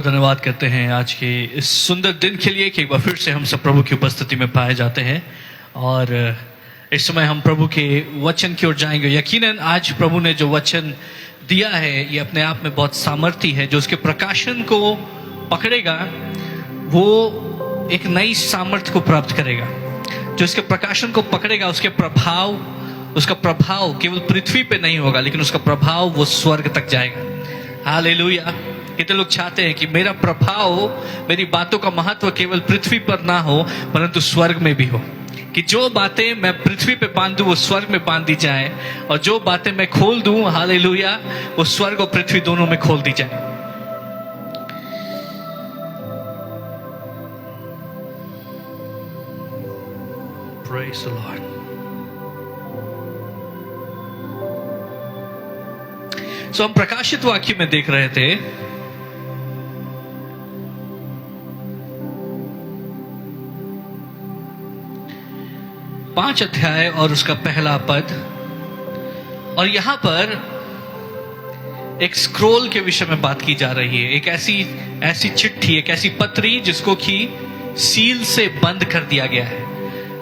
धन्यवाद करते हैं आज के इस सुंदर दिन के लिए कि एक बार फिर से हम सब प्रभु की उपस्थिति में पाए जाते हैं और इस समय हम प्रभु के वचन की ओर जाएंगे। यकीनन आज प्रभु ने जो वचन दिया है ये अपने आप में बहुत सामर्थी है। जो उसके प्रकाशन को पकड़ेगा वो एक नई सामर्थ्य को प्राप्त करेगा। जो इसके प्रकाशन को पकड़ेगा उसका प्रभाव केवल पृथ्वी पे नहीं होगा, लेकिन उसका प्रभाव वो स्वर्ग तक जाएगा। हालेलुया। कितने लोग चाहते हैं कि मेरा प्रभाव, मेरी बातों का महत्व केवल पृथ्वी पर ना हो परंतु स्वर्ग में भी हो, कि जो बातें मैं पृथ्वी पे बांध दूं वो स्वर्ग में बांध दी जाए, और जो बातें मैं खोल दूं, हालेलुया, वो स्वर्ग और पृथ्वी दोनों में खोल दी जाए। Praise the Lord. So, हम प्रकाशित वाक्य में देख रहे थे पांच अध्याय और उसका पहला पद, और यहां पर एक स्क्रोल के विषय में बात की जा रही है। एक ऐसी चिट्ठी, एक ऐसी पत्री जिसको कि सील से बंद कर दिया गया है।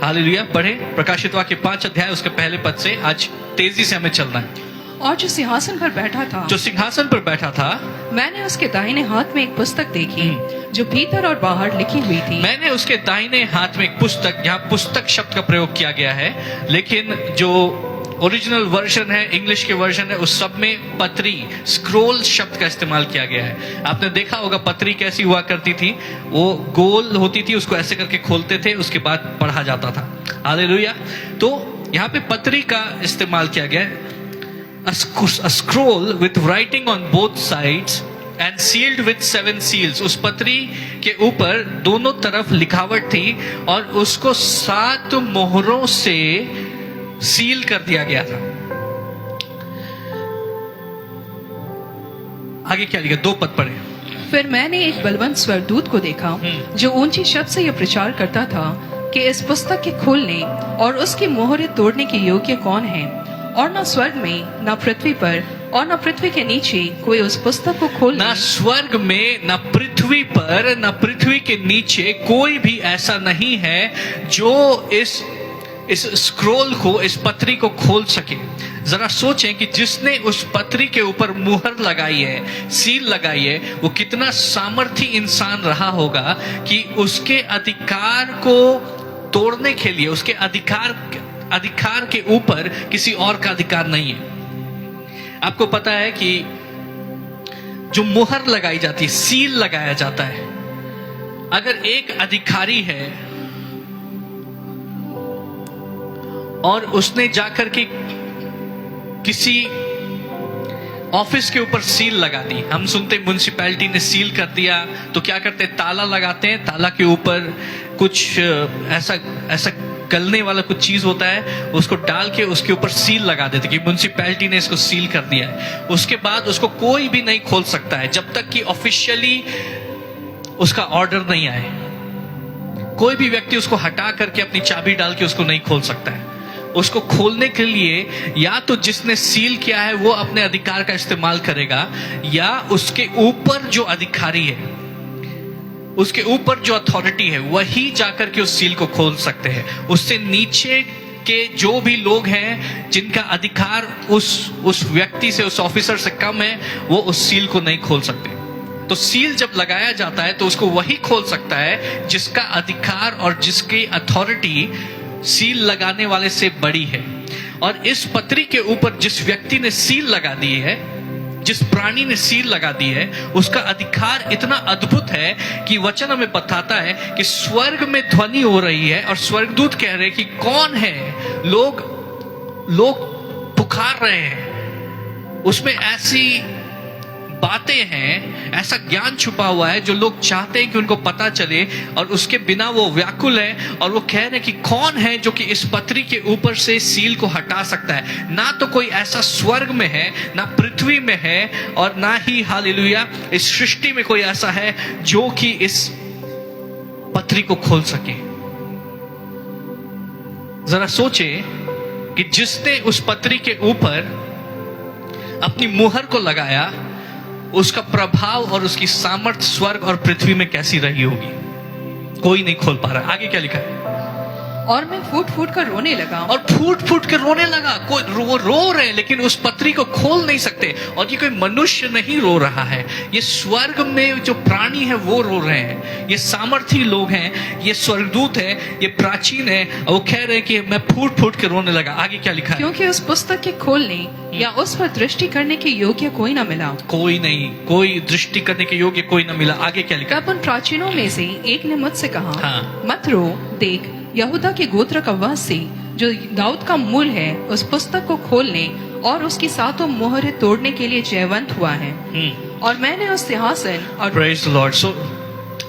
हालेलुया। पढ़े प्रकाशित वाक्य 5 अध्याय उसके पहले पद से। आज तेजी से हमें चलना है। और जो सिंहासन पर बैठा था, मैंने उसके दाहिने हाथ में एक पुस्तक देखी जो भीतर और बाहर लिखी हुई थी। मैंने उसके दाहिने हाथ में एक पुस्तक, यहाँ पुस्तक शब्द का प्रयोग किया गया है, लेकिन जो ओरिजिनल वर्जन है, इंग्लिश के वर्जन है, उस सब में पत्री, स्क्रोल शब्द का इस्तेमाल किया गया है। आपने देखा होगा पत्री कैसी हुआ करती थी, वो गोल होती थी, उसको ऐसे करके खोलते थे, उसके बाद पढ़ा जाता था। हालेलुया। तो यहाँ पे पत्री का इस्तेमाल किया गया है। A scroll with writing on both sides and sealed with 7 seals. उस पत्री के ऊपर दोनों तरफ लिखावट थी और उसको 7 मोहरों से सील कर दिया गया था। आगे क्या लिखा? 2 पद पढ़े। फिर मैंने एक बलवंत स्वर्गदूत को देखा जो ऊंची शब्द से यह प्रचार करता था कि इस पुस्तक के खोलने और उसकी मोहरें तोड़ने के योग्य कौन है, और न स्वर्ग में, न पृथ्वी पर और न पृथ्वी के नीचे कोई उस पुस्तक को खोल। न स्वर्ग में, न पृथ्वी पर, न पृथ्वी के नीचे कोई भी ऐसा नहीं है जो इस स्क्रोल को, इस पत्री को खोल सके। जरा सोचें कि जिसने उस पत्री के ऊपर मुहर लगाई है, सील लगाई है, वो कितना सामर्थी इंसान रहा होगा कि उसके अधिकार को तोड़ने के लिए, उसके अधिकार के ऊपर किसी और का अधिकार नहीं है। आपको पता है कि जो मुहर लगाई जाती है, सील लगाया जाता है, अगर एक अधिकारी है और उसने जाकर के किसी ऑफिस के ऊपर सील लगा दी, हम सुनते म्युनिसिपैलिटी ने सील कर दिया, तो क्या करते हैं? ताला लगाते हैं, ताला के ऊपर कुछ ऐसा गलने वाला कुछ चीज होता है, उसको डाल के उसके ऊपर सील लगा देते कि म्युनिसिपैलिटी ने इसको सील कर दिया है। उसके बाद उसको कोई भी नहीं खोल सकता है जब तक कि ऑफिशियली उसका ऑर्डर नहीं आए। कोई भी व्यक्ति उसको हटा करके अपनी चाबी डाल के उसको नहीं खोल सकता है। उसको खोलने के लिए या तो जिसने सील किया है वो अपने अधिकार का इस्तेमाल करेगा, या उसके ऊपर जो अधिकारी है, उसके ऊपर जो अथॉरिटी है, वही जाकर के उस सील को खोल सकते हैं। उससे नीचे के जो भी लोग हैं जिनका अधिकार उस व्यक्ति से, उस ऑफिसर से कम है, वो उस सील को नहीं खोल सकते। तो सील जब लगाया जाता है तो उसको वही खोल सकता है जिसका अधिकार और जिसकी अथॉरिटी सील लगाने वाले से बड़ी है। और इस पत्री के ऊपर जिस व्यक्ति ने सील लगा दी है, जिस प्राणी ने सील लगा दी है, उसका अधिकार इतना अद्भुत है कि वचन हमें बताता है कि स्वर्ग में ध्वनि हो रही है और स्वर्गदूत कह रहे हैं कि कौन है। लोग पुकार रहे हैं, उसमें ऐसी बातें हैं, ऐसा ज्ञान छुपा हुआ है जो लोग चाहते हैं कि उनको पता चले, और उसके बिना वो व्याकुल है। और वो कह रहे हैं कि कौन है जो कि इस पत्री के ऊपर से सील को हटा सकता है। ना तो कोई ऐसा स्वर्ग में है, ना पृथ्वी में है, और ना ही, हालेलुया, इस सृष्टि में कोई ऐसा है जो कि इस पत्री को खोल सके। जरा सोचे कि जिसने उस पत्री के ऊपर अपनी मुहर को लगाया, उसका प्रभाव और उसकी सामर्थ्य स्वर्ग और पृथ्वी में कैसी रही होगी, कोई नहीं खोल पा रहा। आगे क्या लिखा है? और मैं फूट फूट कर रोने लगा। और फूट फूट कर रोने लगा। कोई वो रो रहे हैं लेकिन उस पत्री को खोल नहीं सकते। और ये कोई मनुष्य नहीं रो रहा है, ये स्वर्ग में जो प्राणी है वो रो रहे हैं। ये सामर्थी लोग हैं, ये स्वर्गदूत है, ये प्राचीन है, और वो कह रहे हैं कि मैं फूट फूट कर रोने लगा। आगे क्या लिखा है? क्योंकि उस पुस्तक के खोलने या उस पर दृष्टि करने के योग्य कोई न मिला। कोई नहीं, कोई दृष्टि करने के योग्य कोई न मिला। आगे क्या लिखा? तब उन प्राचीनों में से एक ने मुझसे कहा, हाँ। मत रो, देख यहूदा के गोत्र का वह सिंह जो दाऊद का मूल है, उस पुस्तक को खोलने और उसकी 7 मोहरें तोड़ने के लिए जयवंत हुआ है। और मैंने उस सिंहासन और प्रेज द लॉर्ड। सो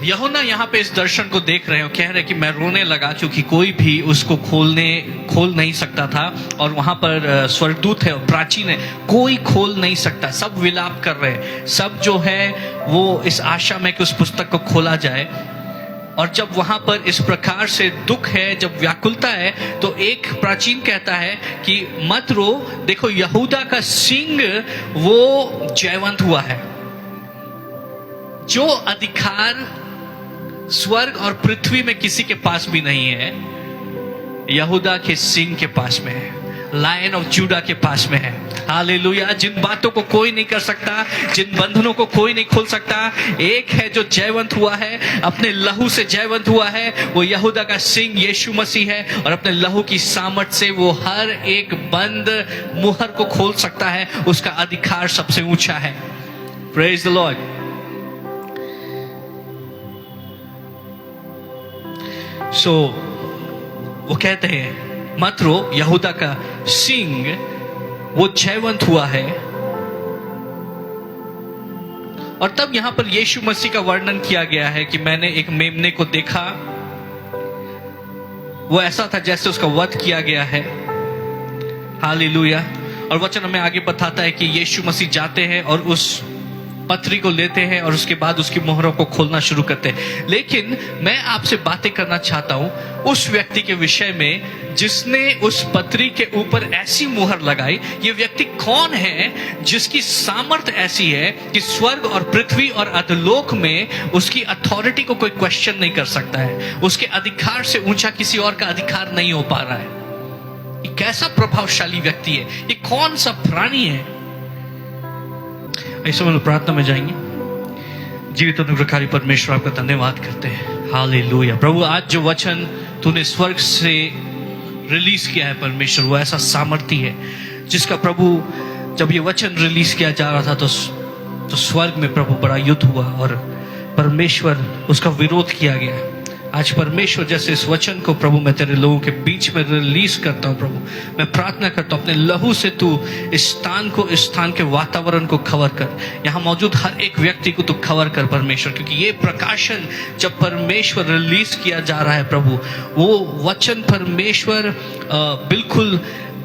यूहन्ना यहाँ पे इस दर्शन को देख रहे हो, कह रहे कि मैं रोने लगा क्योंकि कोई भी उसको खोल नहीं सकता था। और वहां पर स्वर्गदूत है, प्राचीन है, कोई खोल नहीं सकता। सब विलाप कर रहे हैं, सब जो है वो इस आशा में कि उस पुस्तक को खोला जाए। और जब वहां पर इस प्रकार से दुख है, जब व्याकुलता है, तो एक प्राचीन कहता है कि मत रो, देखो यहूदा का सिंह वो जयवंत हुआ है। जो अधिकार स्वर्ग और पृथ्वी में किसी के पास भी नहीं है, यहूदा के सिंह के पास में है, लायन ऑफ जूडा के पास में है। हालेलुया। जिन बातों को कोई नहीं कर सकता, जिन बंधनों को कोई नहीं खोल सकता, एक है जो जयवंत हुआ है, अपने लहू से जयवंत हुआ है, वो यहूदा का सिंह यीशु मसीह है। और अपने लहू की सामर्थ से वो हर एक बंद मुहर को खोल सकता है। उसका अधिकार सबसे ऊंचा है। Praise the Lord. सो वो कहते हैं मत रो, यहूदा का सिंह वो जयवंत हुआ है। और तब यहां पर यीशु मसीह का वर्णन किया गया है कि मैंने एक मेमने को देखा, वो ऐसा था जैसे उसका वध किया गया है। हालेलुया। और वचन हमें आगे बताता है कि यीशु मसीह जाते हैं और उस पत्री को लेते हैं और उसके बाद उसकी मोहरों को खोलना शुरू करते हैं। लेकिन मैं आपसे बातें करना चाहता हूं उस व्यक्ति के विषय में जिसने उस पत्री के ऊपर ऐसी मुहर लगाई। ये व्यक्ति कौन है जिसकी सामर्थ ऐसी है कि स्वर्ग और पृथ्वी और अधोलोक में उसकी अथॉरिटी को कोई क्वेश्चन नहीं कर सकता है। उसके अधिकार से ऊंचा किसी और का अधिकार नहीं हो पा रहा है। ये कैसा प्रभावशाली व्यक्ति है, ये कौन सा प्राणी है। ऐसे हम प्रार्थना में जाएंगे। जीवित अनुग्रहकारी परमेश्वर, आपका धन्यवाद करते हैं। हालेलुया। प्रभु, आज जो वचन तूने स्वर्ग से रिलीज किया है परमेश्वर, वो ऐसा सामर्थी है जिसका प्रभु जब ये वचन रिलीज किया जा रहा था तो स्वर्ग में प्रभु बड़ा युद्ध हुआ और परमेश्वर उसका विरोध किया गया। आज परमेश्वर जैसे इस वचन को प्रभु मैं तेरे लोगों के बीच में रिलीज करता हूं प्रभु, मैं प्रार्थना करता हूं अपने लहू से तू इस स्थान के वातावरण को कवर कर। यहाँ मौजूद हर एक व्यक्ति को तू कवर कर परमेश्वर, क्योंकि ये प्रकाशन जब परमेश्वर रिलीज किया जा रहा है प्रभु, वो वचन परमेश्वर बिल्कुल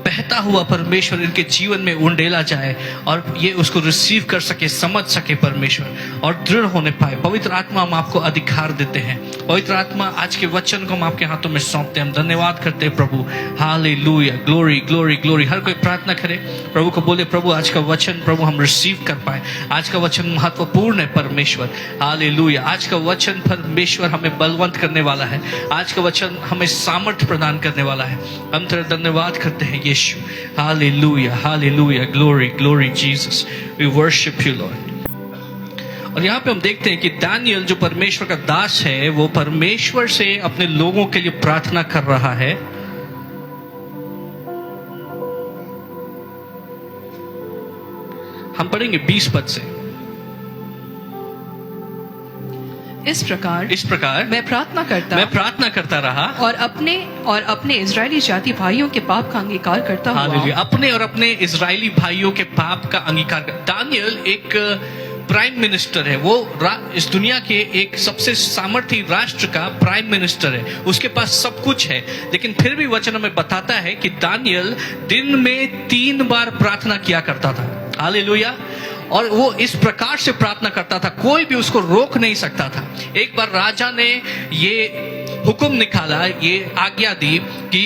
बहता हुआ परमेश्वर इनके जीवन में उंडेला जाए और ये उसको रिसीव कर सके, समझ सके परमेश्वर, और दृढ़ होने पाए। पवित्र आत्मा, हम आपको अधिकार देते हैं। पवित्र आत्मा, आज के वचन को हम आपके हाथों में सौंपते हैं। हम धन्यवाद करते हैं प्रभु। हालेलुया। Glory glory glory. हर कोई प्रार्थना करे, प्रभु को बोले, प्रभु आज का वचन प्रभु हम रिसीव कर पाए। आज का वचन महत्वपूर्ण है परमेश्वर। हालेलुया। आज का वचन परमेश्वर हमें बलवंत करने वाला है। आज का वचन हमें सामर्थ्य प्रदान करने वाला है। हम तेरा धन्यवाद करते हैं यीशु। Hallelujah, hallelujah, glory, glory Jesus. We worship you, Lord. और यहाँ पे हम देखते हैं कि दानियल जो परमेश्वर का दास है, वो परमेश्वर से अपने लोगों के लिए प्रार्थना कर रहा है। हम पढ़ेंगे 20 पद से। इस प्रकार मैं प्रार्थना करता रहा और अपने इजरायली जाति भाइयों के पाप का अंगीकार करता हुआ। अपने और अपने इजरायली भाइयों के पाप का अंगीकार। दानियल एक प्राइम मिनिस्टर है, वो इस दुनिया के एक सबसे सामर्थी राष्ट्र का प्राइम मिनिस्टर है। उसके पास सब कुछ है, लेकिन फिर भी वचन हमें बताता है कि दानियल दिन में 3 बार प्रार्थना किया करता था। हालेलुया। और वो इस प्रकार से प्रार्थना करता था, कोई भी उसको रोक नहीं सकता था। एक बार राजा ने ये हुक्म निकाला, ये आज्ञा दी कि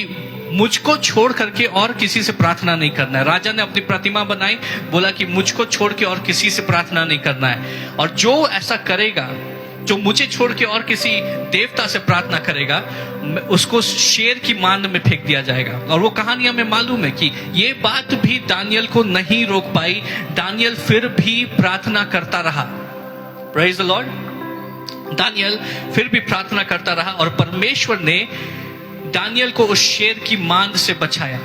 मुझको छोड़ करके और किसी से प्रार्थना नहीं करना है। राजा ने अपनी प्रतिमा बनाई, बोला कि मुझको छोड़ के और किसी से प्रार्थना नहीं करना है। और जो ऐसा करेगा, जो मुझे छोड़ के और किसी देवता से प्रार्थना करेगा, उसको शेर की मांद में फेंक दिया जाएगा। और वो कहानी हमें मालूम है कि ये बात भी दानियल को नहीं रोक पाई। दानियल फिर भी प्रार्थना करता रहा। Praise the Lord. दानियल फिर भी प्रार्थना करता रहा और परमेश्वर ने दानियल को उस शेर की मांद से बचाया।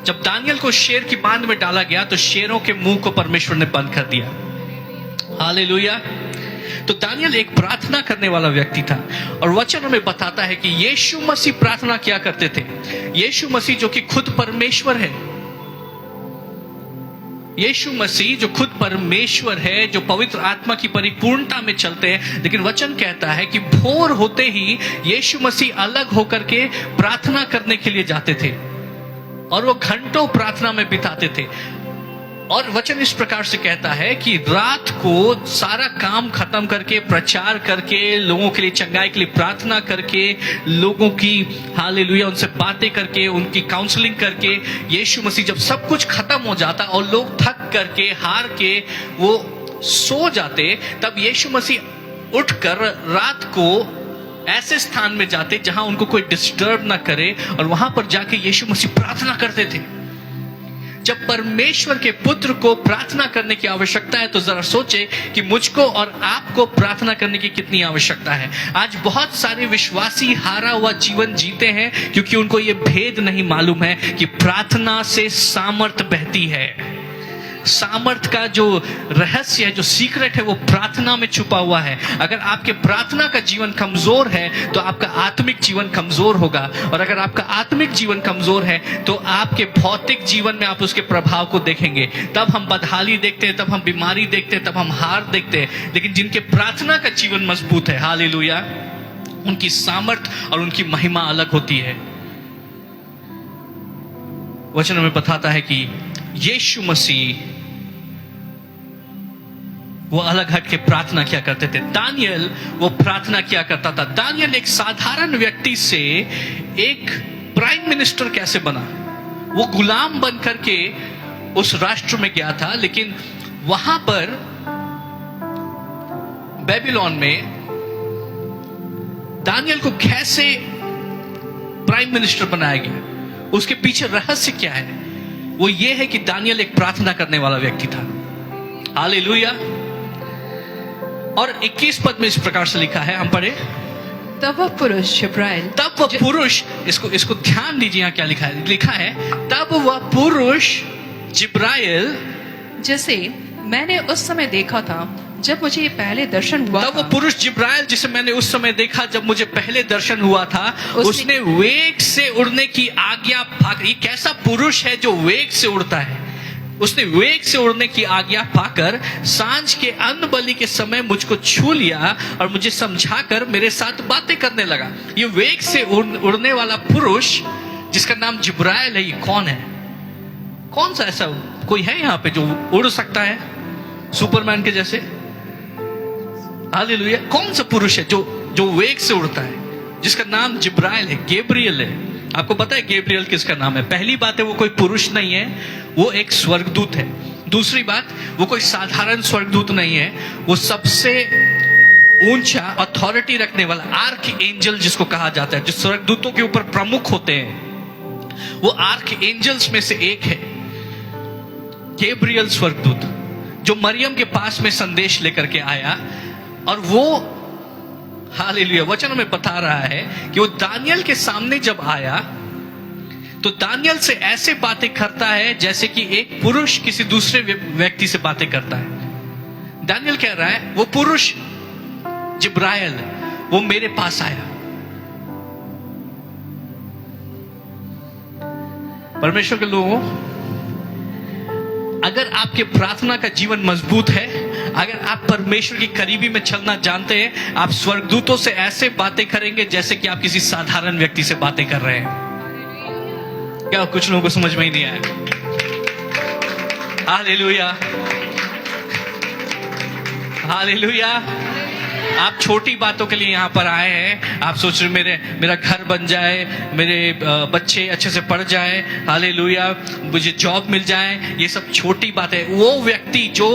जब दानियल को शेर की मांद में डाला गया तो शेरों के मुंह को परमेश्वर ने बंद कर दिया। हालेलुया। तो दानियल एक प्रार्थना करने वाला व्यक्ति था। और वचन हमें बताता है कि यीशु मसीह प्रार्थना क्या करते थे। यीशु मसीह जो कि खुद परमेश्वर है, यीशु मसीह जो खुद परमेश्वर है, जो पवित्र आत्मा की परिपूर्णता में चलते हैं, लेकिन वचन कहता है कि भोर होते ही यीशु मसीह अलग होकर के प्रार्थना करने के लिए जाते थे और वो घंटों प्रार्थना में बिताते थे। और वचन इस प्रकार से कहता है कि रात को सारा काम खत्म करके, प्रचार करके, लोगों के लिए चंगाई के लिए प्रार्थना करके, लोगों की हालेलुया उनसे बातें करके, उनकी काउंसलिंग करके, यीशु मसीह जब सब कुछ खत्म हो जाता और लोग थक करके, हार के वो सो जाते, तब यीशु मसीह उठकर रात को ऐसे स्थान में जाते जहां उनको कोई डिस्टर्ब ना करे और वहां पर जाके यीशु मसीह प्रार्थना करते थे। जब परमेश्वर के पुत्र को प्रार्थना करने की आवश्यकता है तो जरा सोचे कि मुझको और आपको प्रार्थना करने की कितनी आवश्यकता है। आज बहुत सारे विश्वासी हारा हुआ जीवन जीते हैं क्योंकि उनको ये भेद नहीं मालूम है कि प्रार्थना से सामर्थ बहती है। सामर्थ का जो रहस्य है, जो सीक्रेट है, वो प्रार्थना में छुपा हुआ है। अगर आपके प्रार्थना का जीवन कमजोर है तो आपका आत्मिक जीवन कमजोर होगा, और अगर आपका आत्मिक जीवन कमजोर है तो आपके भौतिक जीवन में आप उसके प्रभाव को देखेंगे। तब हम बदहाली देखते हैं, तब हम बीमारी देखते हैं, तब हम हार देखते हैं। लेकिन जिनके प्रार्थना का जीवन मजबूत है, हालेलुया, उनकी सामर्थ और उनकी महिमा अलग होती है। वचन हमें बताता है कि यीशु मसीह वो अलग हट के प्रार्थना क्या करते थे। दानियल वो प्रार्थना क्या करता था। दानियल एक साधारण व्यक्ति से एक प्राइम मिनिस्टर कैसे बना। वो गुलाम बन करके उस राष्ट्र में गया था, लेकिन वहां पर बेबीलोन में दानियल को कैसे प्राइम मिनिस्टर बनाया गया, उसके पीछे रहस्य क्या है। वो ये है कि दानियल एक प्रार्थना करने वाला व्यक्ति था। हालेलुया। और 21 पद में इस प्रकार से लिखा है, हम पढ़े। तब वह पुरुष जिब्राइल, तब वह पुरुष, इसको ध्यान दीजिए यहाँ क्या लिखा है। लिखा है तब वह पुरुष जिब्राइल, जिसे मैंने उस समय देखा था जब मुझे ये पहले दर्शन हुआ। तब वो पुरुष जिब्राइल जिसे मैंने उस समय देखा जब मुझे पहले दर्शन हुआ था, उसने वेग से उड़ने की आज्ञा पाकर। ये कैसा पुरुष है जो वेग से उड़ता है। उसने वेग से उड़ने की आज्ञा पाकर सांझ के अन्न बलि के समय मुझको छू लिया और मुझे समझाकर मेरे साथ बातें करने लगा। ये वेग से उड़ने वाला पुरुष जिसका नाम जिब्राइल है, ये कौन है? कौन सा ऐसा कोई है यहाँ पे जो उड़ सकता है सुपरमैन के जैसे? हालेलुया। कौन सा पुरुष है जो वेग से उड़ता है, जिसका नाम जिब्राइल है, गैब्रियल है। आपको पता है गैब्रियल किसका नाम है? पहली बात है वो कोई पुरुष नहीं है, वो एक स्वर्गदूत है। दूसरी बात, वो कोई साधारण स्वर्गदूत नहीं है, वो सबसे ऊंचा अथॉरिटी रखने वाला आर्क एंजल जिसको कहा जाता है, जो स्वर्गदूतों के ऊपर प्रमुख होते हैं, वो आर्क एंजल्स में से एक है गैब्रियल स्वर्गदूत, जो मरियम के पास में संदेश लेकर के आया। और वो हालेलुया, वचन में बता रहा है कि वो दानियल के सामने जब आया तो दानियल से ऐसे बातें करता है जैसे कि एक पुरुष किसी दूसरे व्यक्ति से बातें करता है। दानियल कह रहा है वो पुरुष जिब्राइल वो मेरे पास आया। परमेश्वर के लोगों, अगर आपके प्रार्थना का जीवन मजबूत है, अगर आप परमेश्वर की करीबी में चलना जानते हैं, आप स्वर्गदूतों से ऐसे बातें करेंगे जैसे कि आप किसी साधारण व्यक्ति से बातें कर रहे हैं। क्या कुछ लोगों को समझ में ही नहीं आया? Hallelujah, hallelujah. आप छोटी बातों के लिए यहाँ पर आए हैं। आप सोच रहे मेरा घर बन जाए, मेरे बच्चे अच्छे से पढ़ जाए, हालेलुया, मुझे जॉब मिल जाए, ये सब छोटी बातें। वो व्यक्ति जो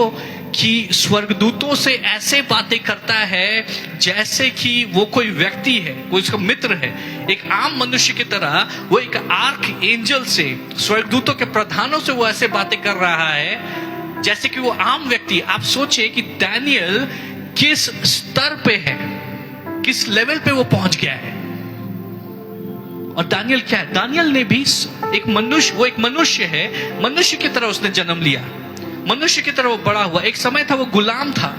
कि स्वर्गदूतों से ऐसे बातें करता है जैसे कि वो कोई व्यक्ति है, वो इसका मित्र है, एक आम मनुष्य की तरह, वो एक आर्क एंजल से, स्वर्गदूतों के प्रधानों से वो ऐसे बातें कर रहा है जैसे कि वो आम व्यक्ति। आप सोचिए कि दानियल किस स्तर पे है, किस लेवल पे वो पहुंच गया है। और दानियल क्या है? दानियल ने भी एक मनुष्य, वो एक मनुष्य है, मनुष्य की तरह उसने जन्म लिया, मनुष्य की तरह वो बड़ा हुआ। एक समय था वो गुलाम था,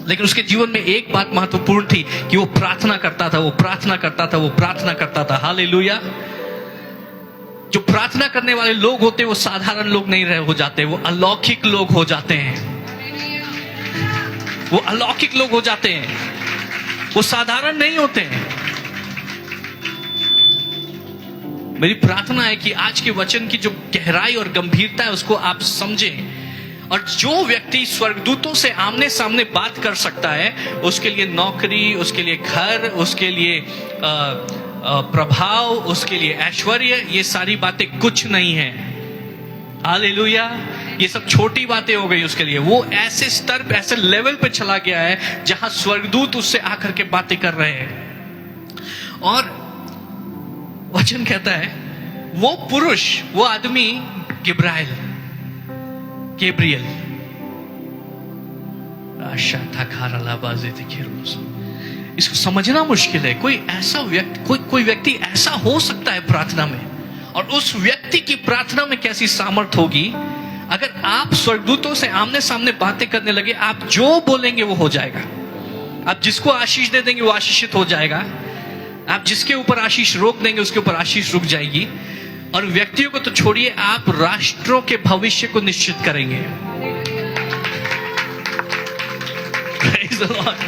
लेकिन उसके जीवन में एक बात महत्वपूर्ण थी कि वो प्रार्थना करता था, वो प्रार्थना करता था, वो प्रार्थना करता था। हालेलुया। जो प्रार्थना करने वाले लोग होते हैं वो साधारण लोग नहीं रहे हो जाते, वो अलौकिक लोग हो जाते हैं। वो अलौकिक लोग हो जाते हैं, वो साधारण नहीं होते हैं। मेरी प्रार्थना है कि आज के वचन की जो गहराई और गंभीरता है उसको आप समझें। और जो व्यक्ति स्वर्गदूतों से आमने सामने बात कर सकता है, उसके लिए नौकरी, उसके लिए घर, उसके लिए प्रभाव, उसके लिए ऐश्वर्य, ये सारी बातें कुछ नहीं है। हालेलुया। ये सब छोटी बातें हो गई उसके लिए। वो ऐसे स्तर पे, ऐसे लेवल पे चला गया है जहां स्वर्गदूत उससे आकर के बातें कर रहे हैं। और वचन कहता है वो पुरुष, वो आदमी गैब्रियल, इसको समझना मुश्किल है। कोई ऐसा व्यक्ति, कोई व्यक्ति ऐसा हो सकता है प्रार्थना में, और उस व्यक्ति की प्रार्थना में कैसी सामर्थ होगी। अगर आप स्वर्गदूतों से आमने सामने बातें करने लगे, आप जो बोलेंगे वो हो जाएगा। आप जिसको आशीष दे देंगे वो आशीषित हो जाएगा। आप जिसके ऊपर आशीष रोक देंगे उसके ऊपर आशीष रुक जाएगी। और व्यक्तियों को तो छोड़िए, आप राष्ट्रों के भविष्य को निश्चित करेंगे। Praise the Lord।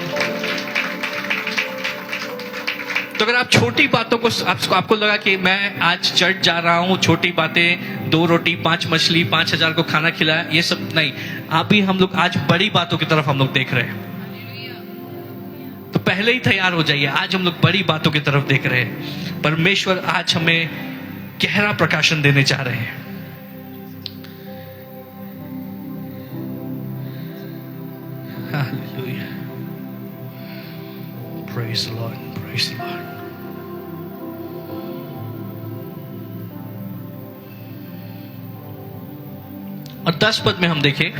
तो अगर आप छोटी बातों को, आपको लगा कि मैं आज चर्च जा रहा हूं, छोटी बातें, 2 रोटी 5 मछली 5,000 को खाना खिलाया, ये सब नहीं। आप ही, हम लोग आज बड़ी बातों की तरफ हम लोग देख रहे हैं। तो पहले ही तैयार हो जाइए, आज हम लोग बड़ी बातों की तरफ देख रहे हैं। परमेश्वर आज हमें गहरा प्रकाशन देने जा रहे हैं। Hallelujah. Praise the Lord, praise the Lord. और 10 पद में हम देखें,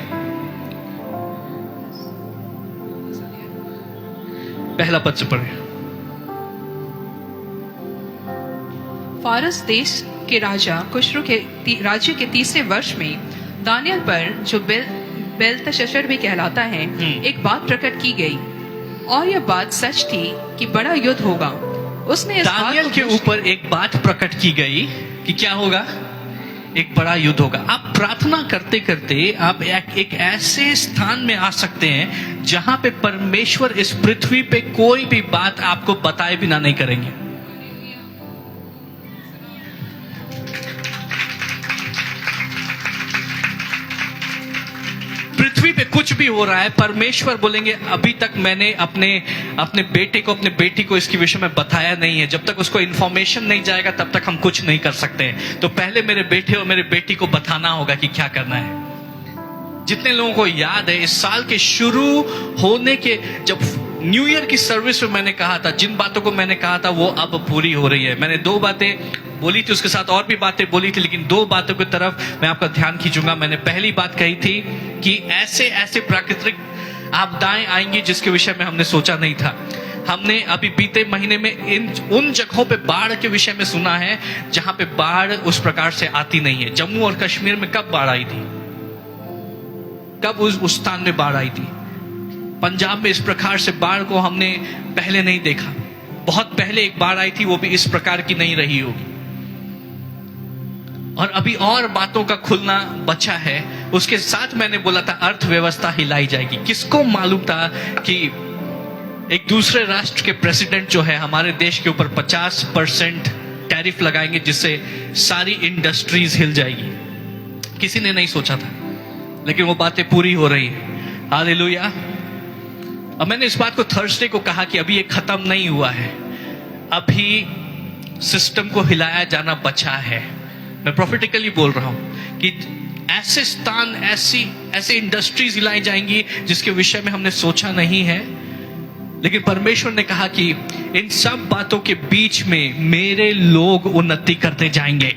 पहला पद से पढ़े। फारस देश के राजा खुसरो के राज्य के 3रे वर्ष में दानियल पर, जो बेलतशस्सर भी कहलाता है, एक बात प्रकट की गई। और यह बात सच थी कि बड़ा युद्ध होगा। उसने इस दानियल के ऊपर एक बात प्रकट की गई कि क्या होगा? एक बड़ा युद्ध होगा। आप प्रार्थना करते करते आप एक ऐसे स्थान में आ सकते हैं जहां पे परमेश्वर इस पृथ्वी पे कोई भी बात आपको बताए बिना नहीं करेंगे। पृथ्वी पे कुछ भी हो रहा है, परमेश्वर बोलेंगे अभी तक मैंने अपने बेटे को, अपने बेटी को इसके विषय में बताया नहीं है। जब तक उसको इन्फॉर्मेशन नहीं जाएगा तब तक हम कुछ नहीं कर सकते हैं। तो पहले मेरे बेटे और मेरे बेटी को बताना होगा कि क्या करना है। जितने लोगों को याद है, इस साल के शुरू होने के, जब न्यू ईयर की सर्विस में मैंने कहा था, जिन बातों को मैंने कहा था वो अब पूरी हो रही है। मैंने 2 बातें बोली थी, उसके साथ और भी बातें बोली थी, लेकिन 2 बातों की तरफ मैं आपका ध्यान खींचूंगा। मैंने पहली बात कही थी कि ऐसे ऐसे प्राकृतिक आपदाएं आएंगी जिसके विषय में हमने सोचा नहीं था। हमने अभी बीते महीने में उन जगहों पे बाढ़ के विषय में सुना है जहां पे बाढ़ उस प्रकार से आती नहीं है। जम्मू और कश्मीर में कब बाढ़ आई थी? कब उस स्थान में बाढ़ आई थी? पंजाब में इस प्रकार से बाढ़ को हमने पहले नहीं देखा। बहुत पहले एक बाढ़ आई थी, वो भी इस प्रकार की नहीं रही होगी। और अभी और बातों का खुलना बचा है। उसके साथ मैंने बोला था अर्थव्यवस्था हिलाई जाएगी। किसको मालूम था कि एक दूसरे राष्ट्र के प्रेसिडेंट जो है हमारे देश के ऊपर 50% टैरिफ लगाएंगे, जिससे सारी इंडस्ट्रीज हिल जाएगी। किसी ने नहीं सोचा था, लेकिन वो बातें पूरी हो रही है। हालेलुया। अब मैंने इस बात को थर्सडे को कहा कि अभी ये खत्म नहीं हुआ है, अभी सिस्टम को हिलाया जाना बचा है। मैं प्रॉफिटिकली बोल रहा हूं कि ऐसे स्थान, ऐसे इंडस्ट्रीज हिलाई जाएंगी जिसके विषय में हमने सोचा नहीं है, लेकिन परमेश्वर ने कहा कि इन सब बातों के बीच में मेरे लोग उन्नति करते जाएंगे,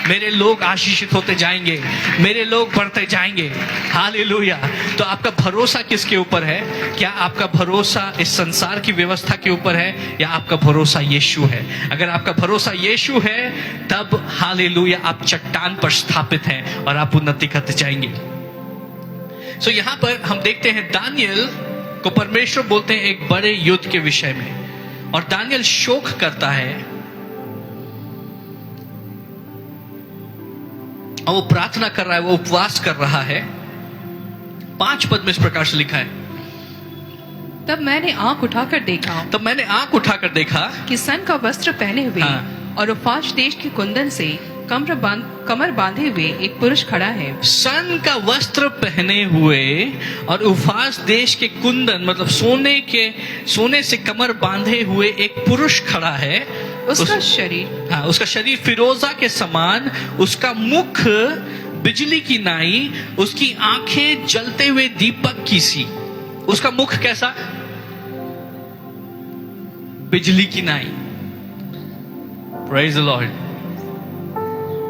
मेरे लोग आशीषित होते जाएंगे, मेरे लोग बढ़ते जाएंगे। हालेलुया। तो आपका भरोसा किसके ऊपर है? क्या आपका भरोसा इस संसार की व्यवस्था के ऊपर है या आपका भरोसा यीशु है? अगर आपका भरोसा यीशु है तब हालेलुया आप चट्टान पर स्थापित हैं और आप उन्नति करते जाएंगे। सो यहां पर हम देखते हैं दानियल को परमेश्वर बोलते हैं एक बड़े युद्ध के विषय में, और दानियल शोक करता है और वो प्रार्थना कर रहा है, वो उपवास कर रहा है। 5 पद में इस प्रकार से लिखा है, तब मैंने आंख उठाकर देखा कि सन का वस्त्र पहने हुए और उफाश देश के कुंदन से कमर बांधे हुए एक पुरुष खड़ा है। सन का वस्त्र पहने हुए और उफास देश के कुंदन मतलब सोने से कमर बांधे हुए एक पुरुष खड़ा है। उसका शरीर फिरोजा के समान, उसका मुख बिजली की नाई, उसकी आंखें जलते हुए दीपक की सी। उसका मुख कैसा? बिजली की नाई। Praise the Lord.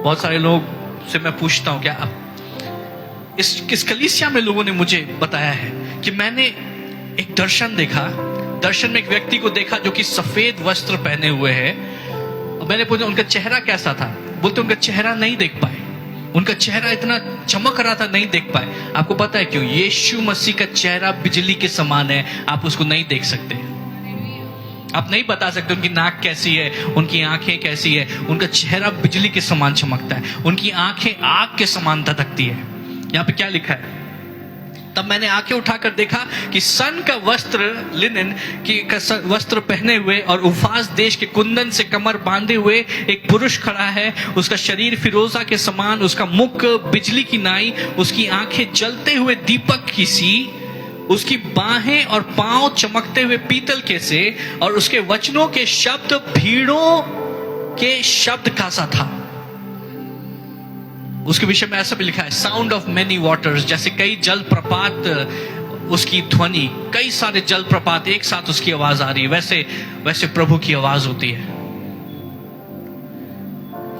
बहुत सारे लोग से मैं पूछता हूं, क्या आप इस कलीसिया में लोगों ने मुझे बताया है कि मैंने एक दर्शन देखा, दर्शन में एक व्यक्ति को देखा जो कि सफेद वस्त्र पहने हुए है। और मैंने पूछा उनका चेहरा कैसा था? बोलते उनका चेहरा नहीं देख पाए, उनका चेहरा इतना चमक रहा था, नहीं देख पाए। आपको पता है क्यों? यीशु मसीह का चेहरा बिजली के समान है, आप उसको नहीं देख सकते। आप नहीं बता सकते उनकी नाक कैसी है, उनकी आंखें कैसी है। उनका चेहरा बिजली के समान चमकता है, उनकी आंखें आग के समान धधकती है। यहाँ पे क्या लिखा है? तब मैंने आंखें उठाकर देखा कि सन का वस्त्र, लिनन की वस्त्र पहने हुए और उफास देश के कुंदन से कमर बांधे हुए एक पुरुष खड़ा है। उसका शरीर फिरोजा के समान, उसका मुख बिजली की नाई, उसकी आंखें जलते हुए दीपक की सी, उसकी बाहें और पांव चमकते हुए पीतल के से, और उसके वचनों के शब्द भीड़ों के शब्द का सा था। उसके विषय में ऐसा भी लिखा है, साउंड ऑफ मेनी वाटर्स, जैसे कई जलप्रपात उसकी ध्वनि, कई सारे जलप्रपात एक साथ उसकी आवाज आ रही है, वैसे प्रभु की आवाज होती है।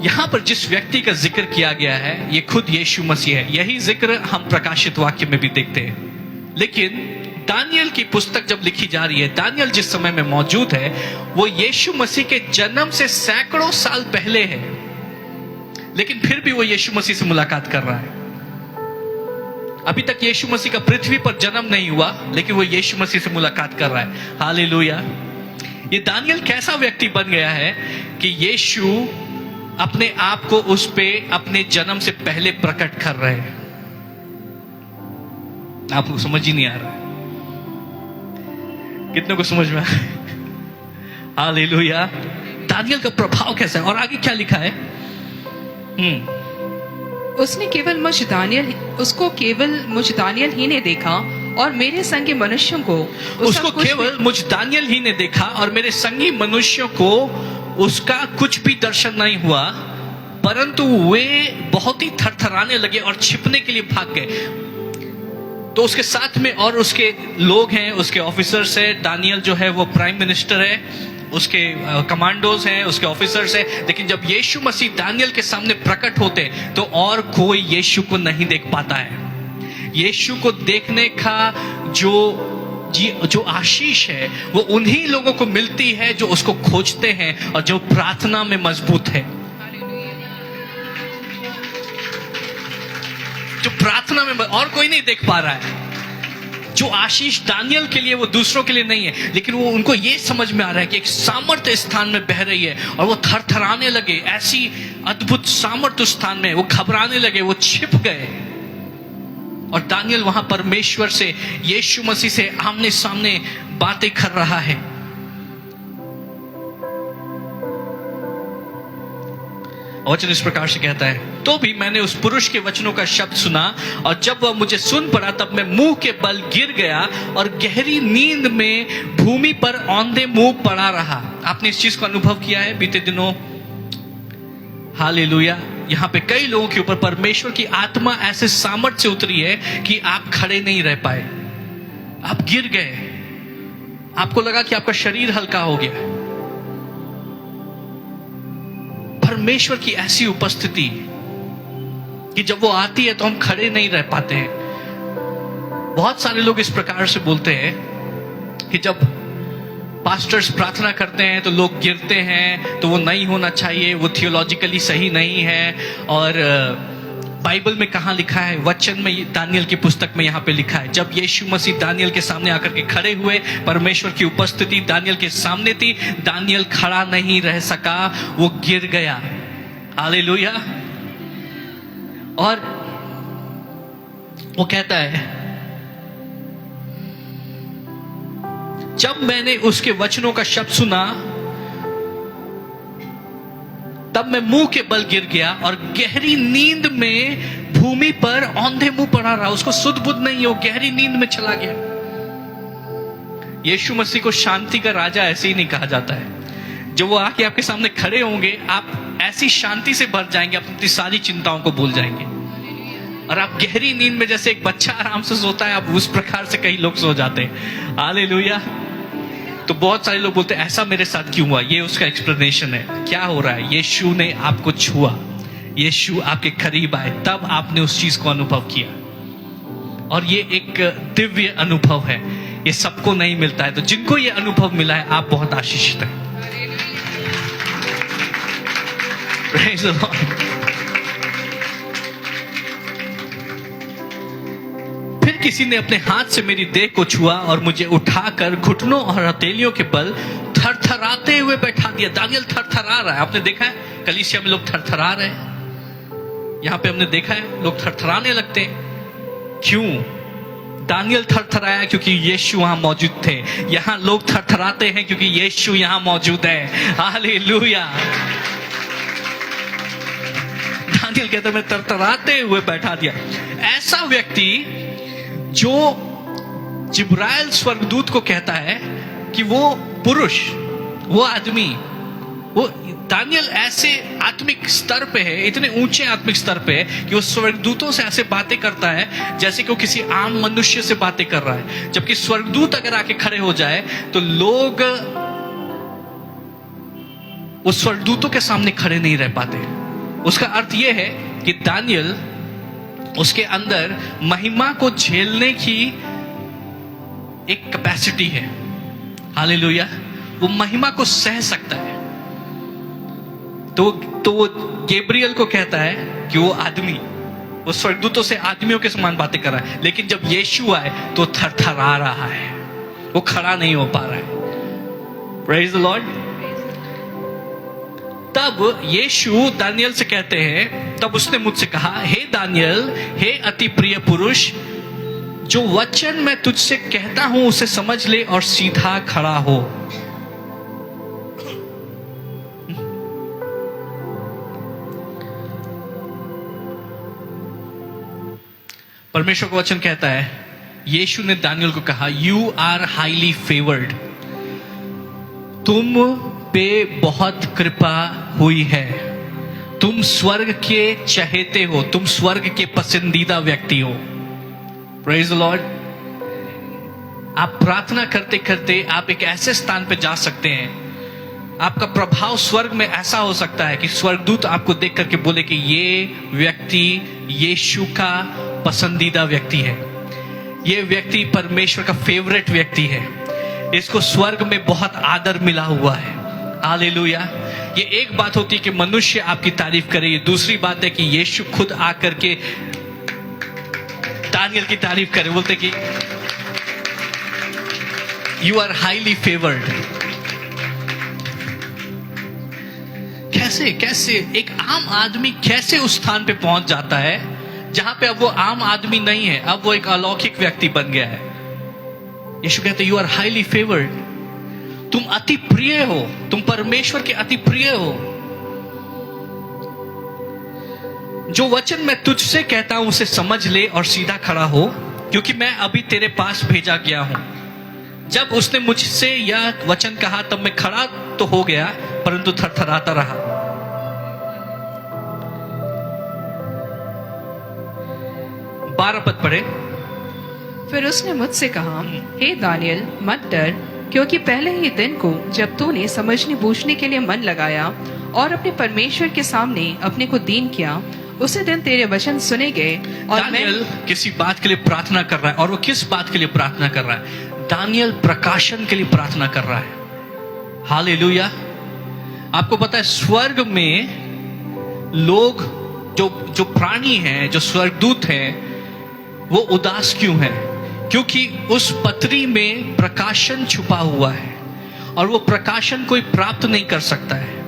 यहां पर जिस व्यक्ति का जिक्र किया गया है ये खुद यीशु मसीह है। यही जिक्र हम प्रकाशित वाक्य में भी देखते हैं। लेकिन दानियल की पुस्तक जब लिखी जा रही है, दानियल जिस समय में मौजूद है वो यीशु मसीह के जन्म से सैकड़ों साल पहले है, लेकिन फिर भी वो यीशु मसीह से मुलाकात कर रहा है। अभी तक यीशु मसीह का पृथ्वी पर जन्म नहीं हुआ, लेकिन वो यीशु मसीह से मुलाकात कर रहा है। हालेलुया। ये दानियल कैसा व्यक्ति बन गया है कि यीशु अपने आप को उस पे अपने जन्म से पहले प्रकट कर रहे हैं। आपको समझ ही नहीं आ रहा है? कितनों को समझ में आ रहा है? हालेलुया। दानियल का प्रभाव कैसा है? और आगे क्या लिखा है? उसको केवल मुझ दानियल ही ने देखा और मेरे संगी मनुष्यों को उसका कुछ भी दर्शन नहीं हुआ, परंतु वे बहुत ही थरथराने लगे और छिपने के लिए भाग गए। तो उसके साथ में और उसके लोग हैं, उसके ऑफिसर्स हैं। दानियल जो है वो प्राइम मिनिस्टर है, उसके कमांडोज हैं, उसके ऑफिसर्स हैं। लेकिन जब यीशु मसीह दानियल के सामने प्रकट होते तो और कोई यीशु को नहीं देख पाता है। यीशु को देखने का जो आशीष है वो उन्हीं लोगों को मिलती है जो उसको खोजते हैं और जो प्रार्थना में मजबूत है, जो प्रार्थना में। और कोई नहीं देख पा रहा है। जो आशीष दानियल के लिए वो दूसरों के लिए नहीं है, लेकिन वो उनको ये समझ में आ रहा है कि एक सामर्थ्य स्थान में बह रही है और वो थरथराने लगे। ऐसी अद्भुत सामर्थ्य स्थान में वो घबराने लगे, वो छिप गए। और दानियल वहां परमेश्वर से, यीशु मसीह से आमने सामने बातें कर रहा है। वचन इस प्रकार से कहता है, तो भी मैंने उस पुरुष के वचनों का शब्द सुना, और जब वह मुझे सुन पड़ा तब मैं मुंह के बल गिर गया और गहरी नींद में भूमि पर औंधे मुंह पड़ा रहा। आपने इस चीज को अनुभव किया है बीते दिनों? हालेलुया। यहाँ पे कई लोगों के ऊपर परमेश्वर की आत्मा ऐसे सामर्थ्य से उतरी है कि आप खड़े नहीं रह पाए, आप गिर गए, आपको लगा कि आपका शरीर हल्का हो गया। परमेश्वर की ऐसी उपस्थिति कि जब वो आती है तो हम खड़े नहीं रह पाते हैं। बहुत सारे लोग इस प्रकार से बोलते हैं कि जब पास्टर्स प्रार्थना करते हैं तो लोग गिरते हैं, तो वो नहीं होना चाहिए, वो थियोलॉजिकली सही नहीं है। और बाइबल में कहाँ लिखा है? वचन में, दानियल की पुस्तक में यहाँ पे लिखा है, जब यीशु मसीह दानियल के सामने आकर के खड़े हुए, परमेश्वर की उपस्थिति दानियल के सामने थी, दानियल खड़ा नहीं रह सका, वो गिर गया। हालेलुया। और वो कहता है, जब मैंने उसके वचनों का शब्द सुना तब मैं मुंह के बल गिर गया और गहरी नींद में भूमि पर औंधे मुंह पड़ा रहा। उसको सुध बुध नहीं हो, गहरी नींद में चला गया। यीशु मसीह को शांति का राजा ऐसे ही नहीं कहा जाता है। जब वो आके आपके सामने खड़े होंगे, आप ऐसी शांति से भर जाएंगे, आप अपनी सारी चिंताओं को भूल जाएंगे, और आप गहरी नींद में जैसे एक बच्चा आराम से सोता है, आप उस प्रकार से कई लोग सो जाते हैं। हालेलुया। तो बहुत सारे लोग बोलते हैं, ऐसा मेरे साथ क्यों हुआ? ये उसका एक्सप्लेनेशन है। क्या हो रहा है? यीशु ने आपको छुआ, यीशु आपके करीब आए, तब आपने उस चीज को अनुभव किया। और ये एक दिव्य अनुभव है, ये सबको नहीं मिलता है। तो जिनको ये अनुभव मिला है, आप बहुत आशीषित हैं। Praise the Lord। फिर किसी ने अपने हाथ से मेरी देह को छुआ और मुझे उठाकर घुटनों और हथेलियों के बल थरथराते हुए बैठा दिया। दानियल थरथरा रहा है। आपने देखा है कलीसिया में लोग थरथरा रहे हैं। यहां पे हमने देखा है लोग थरथराने लगते हैं। क्यों? दानियल थरथराया क्योंकि यीशु वहां मौजूद थे। यहां लोग थरथराते हैं क्योंकि यीशु यहां मौजूद है। हालेलुया। दानियल कहता है, मैं थरथराते हुए बैठा दिया। ऐसा व्यक्ति जो जिब्राइल स्वर्गदूत को कहता है कि वो पुरुष, वो आदमी, वो दानियल ऐसे आत्मिक स्तर पे है, इतने ऊंचे आत्मिक स्तर पे है कि वो स्वर्गदूतों से ऐसे बातें करता है जैसे कि वो किसी आम मनुष्य से बातें कर रहा है। जबकि स्वर्गदूत अगर आके खड़े हो जाए तो लोग उस स्वर्गदूतों के सामने खड़े नहीं रह पाते। उसका अर्थ यह है कि दानियल, उसके अंदर महिमा को झेलने की एक कैपेसिटी है। हालेलुया। वो महिमा को सह सकता है। तो वो गैब्रियल को कहता है कि वो आदमी, वो स्वर्गदूतों से आदमियों के समान बातें कर रहा है, लेकिन जब यीशु आए तो थरथरा रहा है, वो खड़ा नहीं हो पा रहा है। Praise the Lord. तब यीशु दानियल से कहते हैं, तब उसने मुझसे कहा, हे दानियल, हे अति प्रिय पुरुष, जो वचन मैं तुझसे कहता हूं उसे समझ ले और सीधा खड़ा हो। परमेश्वर का वचन कहता है, यीशु ने दानियल को कहा, यू आर हाईली फेवर्ड, तुम पे बहुत कृपा हुई है, तुम स्वर्ग के चहेते हो, तुम स्वर्ग के पसंदीदा व्यक्ति हो। Praise the Lord. आप प्रार्थना करते करते आप एक ऐसे स्थान पे जा सकते हैं, आपका प्रभाव स्वर्ग में ऐसा हो सकता है कि स्वर्गदूत आपको देख करके बोले कि ये व्यक्ति यीशु का पसंदीदा व्यक्ति है, ये व्यक्ति परमेश्वर का फेवरेट व्यक्ति है, इसको स्वर्ग में बहुत आदर मिला हुआ है। हालेलुया। ये एक बात होती है कि मनुष्य आपकी तारीफ करे, ये दूसरी बात है कि यीशु खुद आकर के दानियल की तारीफ करे, बोलते कि यू आर हाईली फेवर्ड। कैसे एक आम आदमी कैसे उस स्थान पे पहुंच जाता है जहां पे अब वो आम आदमी नहीं है, अब वो एक अलौकिक व्यक्ति बन गया है। यीशु कहते यू आर हाईली फेवर्ड, तुम अति प्रिय हो, तुम परमेश्वर के अति प्रिय हो। जो वचन मैं तुझसे कहता हूं उसे समझ ले और सीधा खड़ा हो, क्योंकि मैं अभी तेरे पास भेजा गया हूं। जब उसने मुझसे यह वचन कहा तब मैं खड़ा तो हो गया, परंतु थरथराता रहा। 12 पद पढ़े। फिर उसने मुझसे कहा, हे दानियल, मत डर, क्योंकि पहले ही दिन को जब तूने समझने बूझने के लिए मन लगाया और अपने परमेश्वर के सामने अपने को दीन किया, उसी दिन तेरे वचन सुने गए। और दानियल किसी बात के लिए प्रार्थना कर रहा है, और वो किस बात के लिए प्रार्थना कर रहा है? दानियल प्रकाशन के लिए प्रार्थना कर रहा है। हालेलुया। आपको पता है स्वर्ग में लोग, जो प्राणी हैं, जो स्वर्गदूत हैं, वो उदास क्यों हैं? क्योंकि उस पत्री में प्रकाशन छुपा हुआ है, और वो प्रकाशन कोई प्राप्त नहीं कर सकता है।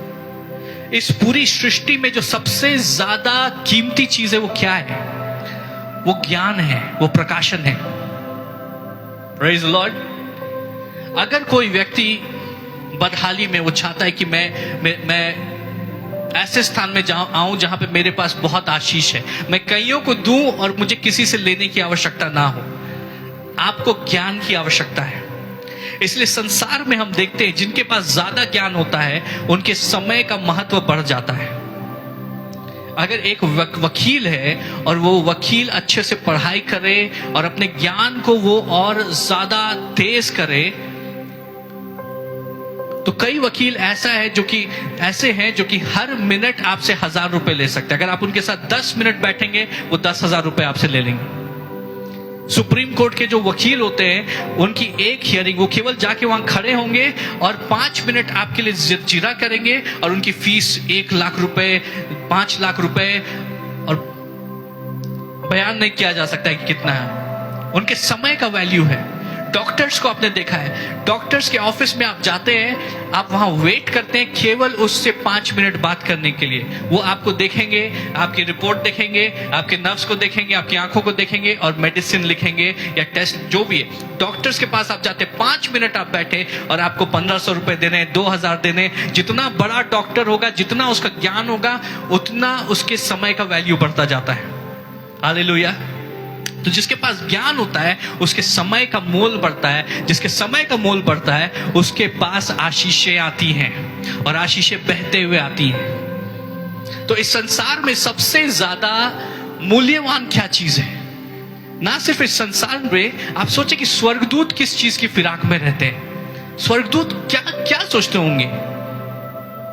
इस पूरी सृष्टि में जो सबसे ज्यादा कीमती चीज है वो क्या है? वो ज्ञान है, वो प्रकाशन है। Praise the Lord. अगर कोई व्यक्ति बदहाली में वो चाहता है कि मैं ऐसे स्थान में आऊं जहां पे मेरे पास बहुत आशीष है, मैं कईयों को दूं और मुझे किसी से लेने की आवश्यकता ना हो, आपको ज्ञान की आवश्यकता है। इसलिए संसार में हम देखते हैं जिनके पास ज्यादा ज्ञान होता है उनके समय का महत्व बढ़ जाता है। अगर एक वकील है और वो वकील अच्छे से पढ़ाई करे और अपने ज्ञान को वो और ज्यादा तेज करे, तो कई वकील ऐसे हैं जो कि हर मिनट आपसे 1000 रुपए ले सकते हैं। अगर आप उनके साथ 10 मिनट बैठेंगे वो 10,000 रुपए आपसे ले लेंगे। सुप्रीम कोर्ट के जो वकील होते हैं उनकी एक हियरिंग, वो केवल जाके वहां खड़े होंगे और 5 मिनट आपके लिए जिरा करेंगे, और उनकी फीस 1 लाख रुपए, 5 लाख रुपए, और बयान नहीं किया जा सकता है कि कितना है। उनके समय का वैल्यू है। डॉक्टर्स को आपने देखा है, डॉक्टर्स के ऑफिस में आप जाते हैं, आप वहां वेट करते हैं केवल उससे 5 मिनट बात करने के लिए। वो आपको देखेंगे, आपकी रिपोर्ट देखेंगे, आपके नर्व्स को देखेंगे, आपकी आंखों को देखेंगे और मेडिसिन लिखेंगे या टेस्ट जो भी है। डॉक्टर्स के पास आप जाते, 5 मिनट आप बैठे और आपको 1500 रुपए देने, 2000 देने। जितना बड़ा डॉक्टर होगा, जितना उसका ज्ञान होगा, उतना उसके समय का वैल्यू बढ़ता जाता है। हालेलुया। तो जिसके पास ज्ञान होता है उसके समय का मोल बढ़ता है, जिसके समय का मोल बढ़ता है उसके पास आशीषें आती हैं, और आशीषें बहते हुए आती हैं। तो इस संसार में सबसे ज्यादा मूल्यवान क्या चीज है? ना सिर्फ इस संसार में, आप सोचे कि स्वर्गदूत किस चीज की फिराक में रहते हैं? स्वर्गदूत क्या सोचते होंगे?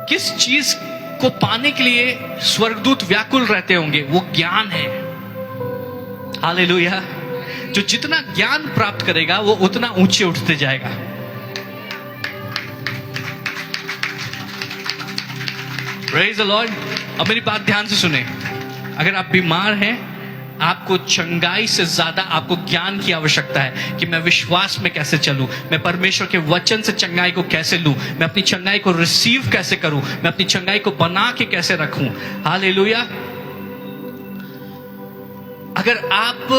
किस चीज को पाने के लिए स्वर्गदूत व्याकुल रहते होंगे? वो ज्ञान है। हालेलुया। जो जितना ज्ञान प्राप्त करेगा वो उतना ऊंचे उठते जाएगा। Praise the Lord. अब मेरी बात ध्यान से सुने। अगर आप बीमार हैं, आपको चंगाई से ज्यादा आपको ज्ञान की आवश्यकता है कि मैं विश्वास में कैसे चलूं, मैं परमेश्वर के वचन से चंगाई को कैसे लूं, मैं अपनी चंगाई को रिसीव कैसे करूं, मैं अपनी चंगाई को बना के कैसे रखूं। हालेलुया। अगर आप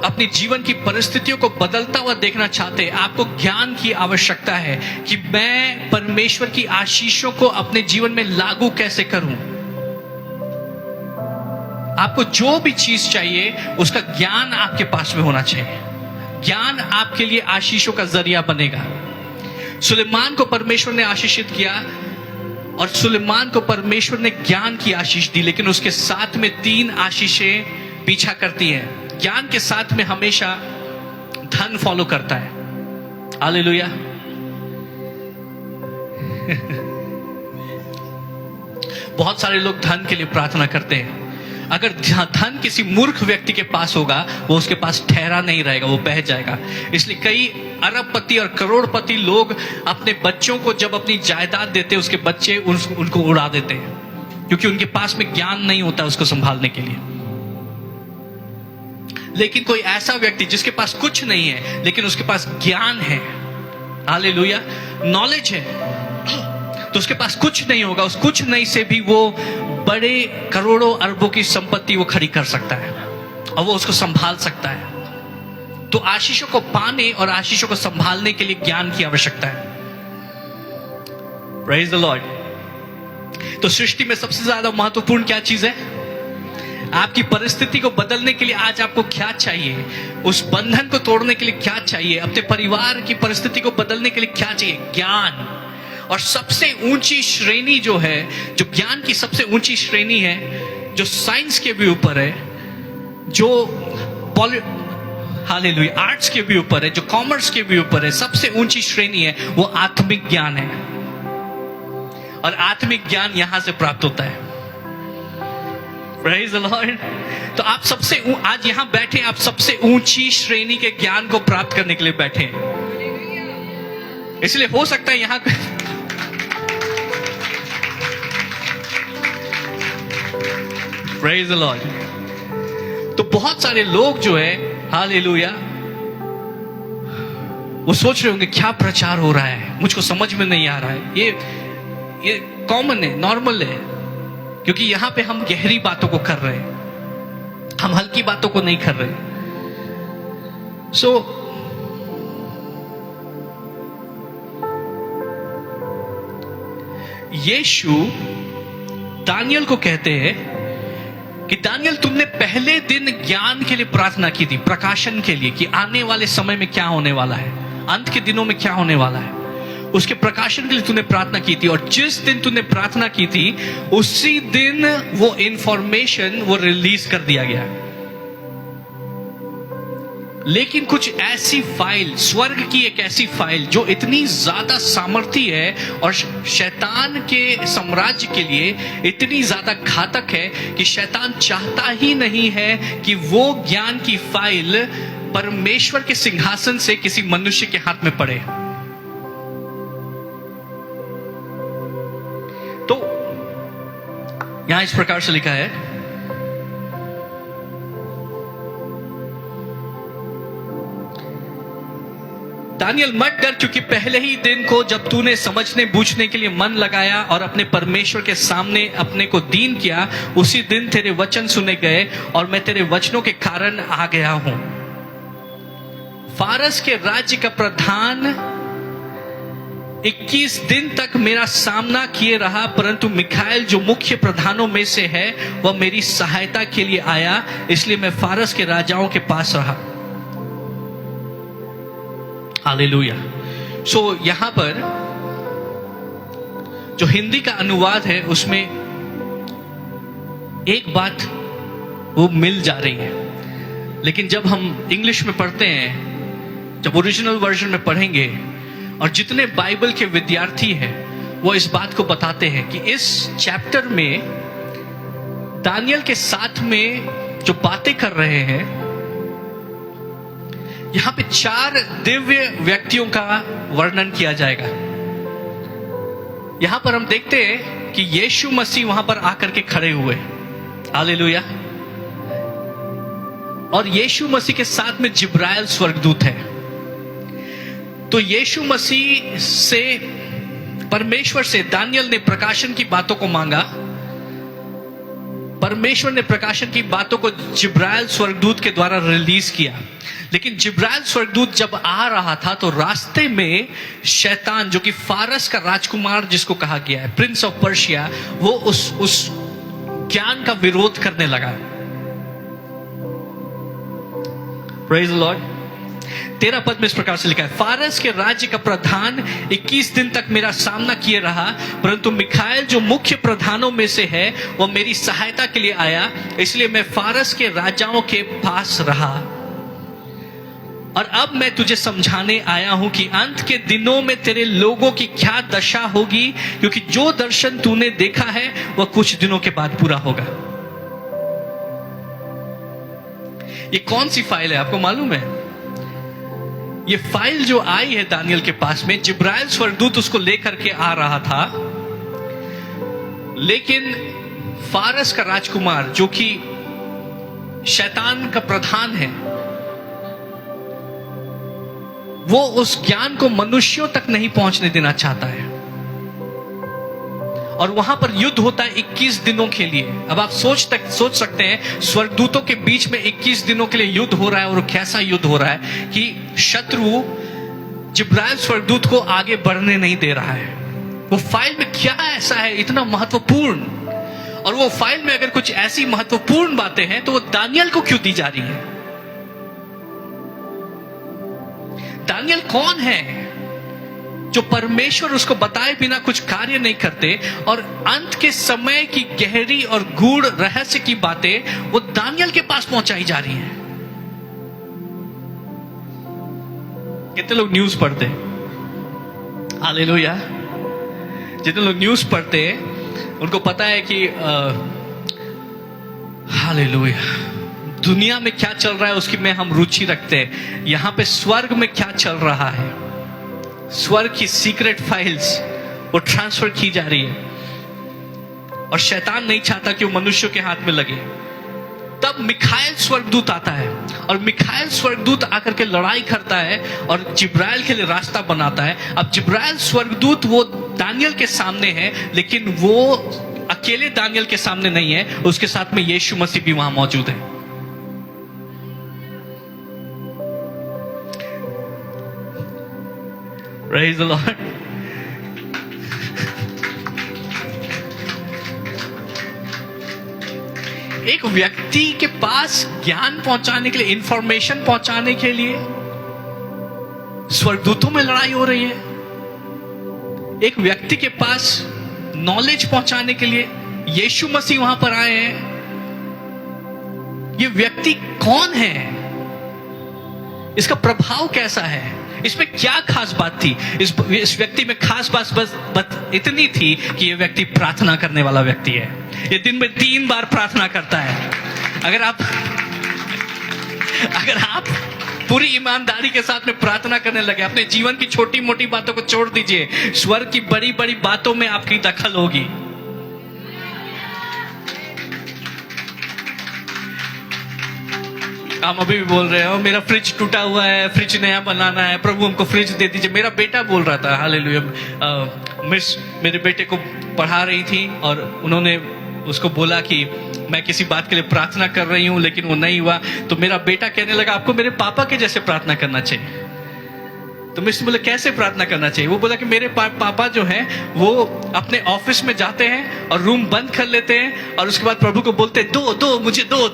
अपने जीवन की परिस्थितियों को बदलता हुआ देखना चाहते हैं, आपको ज्ञान की आवश्यकता है कि मैं परमेश्वर की आशीषों को अपने जीवन में लागू कैसे करूं। आपको जो भी चीज चाहिए उसका ज्ञान आपके पास में होना चाहिए। ज्ञान आपके लिए आशीषों का जरिया बनेगा। सुलेमान को परमेश्वर ने आशीषित किया, और सुलेमान को परमेश्वर ने ज्ञान की आशीष दी, लेकिन उसके साथ में 3 आशीषें पीछा करती है। ज्ञान के साथ में हमेशा धन फॉलो करता है। हालेलुया। बहुत सारे लोग धन के लिए प्रार्थना करते हैं। अगर धन किसी मूर्ख व्यक्ति के पास होगा, वो उसके पास ठहरा नहीं रहेगा, वो बह जाएगा। इसलिए कई अरबपति और करोड़पति लोग अपने बच्चों को जब अपनी जायदाद देते हैं, उसके बच्चे उनको उड़ा देते हैं, क्योंकि उनके पास में ज्ञान नहीं होता उसको संभालने के लिए। लेकिन कोई ऐसा व्यक्ति जिसके पास कुछ नहीं है लेकिन उसके पास ज्ञान है, हालेलुया, नॉलेज है, तो उसके पास कुछ नहीं होगा, उस कुछ नहीं से भी वो बड़े करोड़ों अरबों की संपत्ति वो खड़ी कर सकता है और वो उसको संभाल सकता है। तो आशीषों को पाने और आशीषों को संभालने के लिए ज्ञान की आवश्यकता है। Praise the Lord. तो सृष्टि में सबसे ज्यादा महत्वपूर्ण क्या चीज है? आपकी परिस्थिति को बदलने के लिए आज आपको क्या चाहिए? उस बंधन को तोड़ने के लिए क्या चाहिए? अपने परिवार की परिस्थिति को बदलने के लिए क्या चाहिए? ज्ञान। और सबसे ऊंची श्रेणी जो है, जो ज्ञान की सबसे ऊंची श्रेणी है, जो साइंस के भी ऊपर है, जो हालेलुया आर्ट्स के भी ऊपर है, जो कॉमर्स के भी ऊपर है, सबसे ऊंची श्रेणी है, वो आत्मिक ज्ञान है। और आत्मिक ज्ञान यहां से प्राप्त होता है। Praise the Lord। तो आप सबसे आज यहां बैठे, आप सबसे ऊंची श्रेणी के ज्ञान को प्राप्त करने के लिए बैठे हैं। इसलिए हो सकता है यहां Praise the Lord। तो बहुत सारे लोग जो है, हालेलुया, वो सोच रहे होंगे क्या प्रचार हो रहा है, मुझको समझ में नहीं आ रहा है। ये कॉमन है, नॉर्मल है, क्योंकि यहां पे हम गहरी बातों को कर रहे हैं, हम हल्की बातों को नहीं कर रहे। यीशु दानियल को कहते हैं कि दानियल, तुमने पहले दिन ज्ञान के लिए प्रार्थना की थी, प्रकाशन के लिए, कि आने वाले समय में क्या होने वाला है, अंत के दिनों में क्या होने वाला है, उसके प्रकाशन के लिए तूने प्रार्थना की थी। और जिस दिन तूने प्रार्थना की थी उसी दिन वो इंफॉर्मेशन वो रिलीज कर दिया गया। लेकिन कुछ ऐसी फाइल, स्वर्ग की एक ऐसी फाइल जो इतनी ज्यादा सामर्थी है और शैतान के साम्राज्य के लिए इतनी ज्यादा घातक है कि शैतान चाहता ही नहीं है कि वो ज्ञान की फाइल परमेश्वर के सिंहासन से किसी मनुष्य के हाथ में पड़े। तो यहां इस प्रकार से लिखा है, दानियल मत डर, क्योंकि पहले ही दिन को जब तूने समझने बूझने के लिए मन लगाया और अपने परमेश्वर के सामने अपने को दीन किया, उसी दिन तेरे वचन सुने गए और मैं तेरे वचनों के कारण आ गया हूं। फारस के राज्य का प्रधान 21 दिन तक मेरा सामना किए रहा, परंतु मिखाएल जो मुख्य प्रधानों में से है वह मेरी सहायता के लिए आया, इसलिए मैं फारस के राजाओं के पास रहा। हालेलुया। सो यहां पर जो हिंदी का अनुवाद है उसमें एक बात वो मिल जा रही है, लेकिन जब हम इंग्लिश में पढ़ते हैं, जब ओरिजिनल वर्जन में पढ़ेंगे, और जितने बाइबल के विद्यार्थी हैं वो इस बात को बताते हैं कि इस चैप्टर में दानियल के साथ में जो बातें कर रहे हैं, यहां पे 4 दिव्य व्यक्तियों का वर्णन किया जाएगा। यहां पर हम देखते हैं कि यीशु मसीह वहां पर आकर के खड़े हुए, हालेलुया, और यीशु मसीह के साथ में जिब्राइल स्वर्गदूत है। तो यीशु मसीह से, परमेश्वर से दानियल ने प्रकाशन की बातों को मांगा, परमेश्वर ने प्रकाशन की बातों को जिब्राइल स्वर्गदूत के द्वारा रिलीज किया। लेकिन जिब्राइल स्वर्गदूत जब आ रहा था तो रास्ते में शैतान, जो कि फारस का राजकुमार जिसको कहा गया है, प्रिंस ऑफ पर्शिया, वो उस ज्ञान का विरोध करने लगा। Praise the Lord. 13 पद में इस प्रकार से लिखा है, फारस के राज्य का प्रधान 21 दिन तक मेरा सामना किए रहा, परंतु मिखाएल जो मुख्य प्रधानों में से है वह मेरी सहायता के लिए आया, इसलिए मैं फारस के राजाओं के पास रहा। और अब मैं तुझे समझाने आया हूं कि अंत के दिनों में तेरे लोगों की क्या दशा होगी, क्योंकि जो दर्शन तूने देखा है वह कुछ दिनों के बाद पूरा होगा। ये कौन सी फाइल है आपको मालूम है? ये फाइल जो आई है दानियल के पास में, जिब्राइल स्वर्गदूत उसको लेकर के आ रहा था, लेकिन फारस का राजकुमार जो कि शैतान का प्रधान है, वो उस ज्ञान को मनुष्यों तक नहीं पहुंचने देना चाहता है, और वहां पर युद्ध होता है 21 दिनों के लिए। अब आप सोच सकते हैं, स्वर्गदूतों के बीच में 21 दिनों के लिए युद्ध हो रहा है, और कैसा युद्ध हो रहा है कि शत्रु जिब्राइल स्वर्गदूत को आगे बढ़ने नहीं दे रहा है। वो फाइल में क्या ऐसा है इतना महत्वपूर्ण, और वो फाइल में अगर कुछ ऐसी महत्वपूर्ण बातें हैं तो वो दानियल को क्यों दी जा रही है? दानियल कौन है जो परमेश्वर उसको बताए बिना कुछ कार्य नहीं करते, और अंत के समय की गहरी और गूढ़ रहस्य की बातें वो दानियल के पास पहुंचाई जा रही हैं? कितने लोग न्यूज पढ़ते? हालेलुया। जितने लोग न्यूज पढ़ते उनको पता है कि हालेलुया, दुनिया में क्या चल रहा है उसकी में हम रुचि रखते हैं। यहां पे स्वर्ग में क्या चल रहा है, स्वर्ग की सीक्रेट फाइल्स वो ट्रांसफर की जा रही है, और शैतान नहीं चाहता कि वो मनुष्यों के हाथ में लगे। तब मिखाएल स्वर्गदूत आता है, और मिखाएल स्वर्गदूत आकर के लड़ाई करता है और जिब्राइल के लिए रास्ता बनाता है। अब जिब्राइल स्वर्गदूत वो दानियल के सामने है, लेकिन वो अकेले दानियल के सामने नहीं है, उसके साथ में यीशु मसीह भी वहां मौजूद है। Praise the Lord. एक व्यक्ति के पास ज्ञान पहुंचाने के लिए, इंफॉर्मेशन पहुंचाने के लिए स्वर्गदूतों में लड़ाई हो रही है। एक व्यक्ति के पास नॉलेज पहुंचाने के लिए यीशु मसीह वहां पर आए हैं। ये व्यक्ति कौन है? इसका प्रभाव कैसा है? इसमें क्या खास बात थी? इस व्यक्ति में खास बात बस इतनी थी कि ये व्यक्ति प्रार्थना करने वाला व्यक्ति है। ये दिन में 3 बार प्रार्थना करता है। अगर आप पूरी ईमानदारी के साथ में प्रार्थना करने लगे, अपने जीवन की छोटी मोटी बातों को छोड़ दीजिए, स्वर्ग की बड़ी बड़ी बातों में आपकी दखल होगी। हम अभी भी बोल रहे हो मेरा फ्रिज टूटा हुआ है, फ्रिज नया बनाना है, प्रभु हमको फ्रिज दे दीजिए। मेरा बेटा बोल रहा था, हालेलुया, मिस मेरे बेटे को पढ़ा रही थी और उन्होंने उसको बोला कि मैं किसी बात के लिए प्रार्थना कर रही हूं लेकिन वो नहीं हुआ, तो मेरा बेटा कहने लगा आपको मेरे पापा के जैसे प्रार्थना करना चाहिए। तो मिस बोले कैसे प्रार्थना करना चाहिए? वो बोला कि मेरे पापा जो हैं वो अपने ऑफिस में जाते हैं और रूम बंद कर लेते हैं और उसके बाद प्रभु को बोलते हैं दो मुझे दो।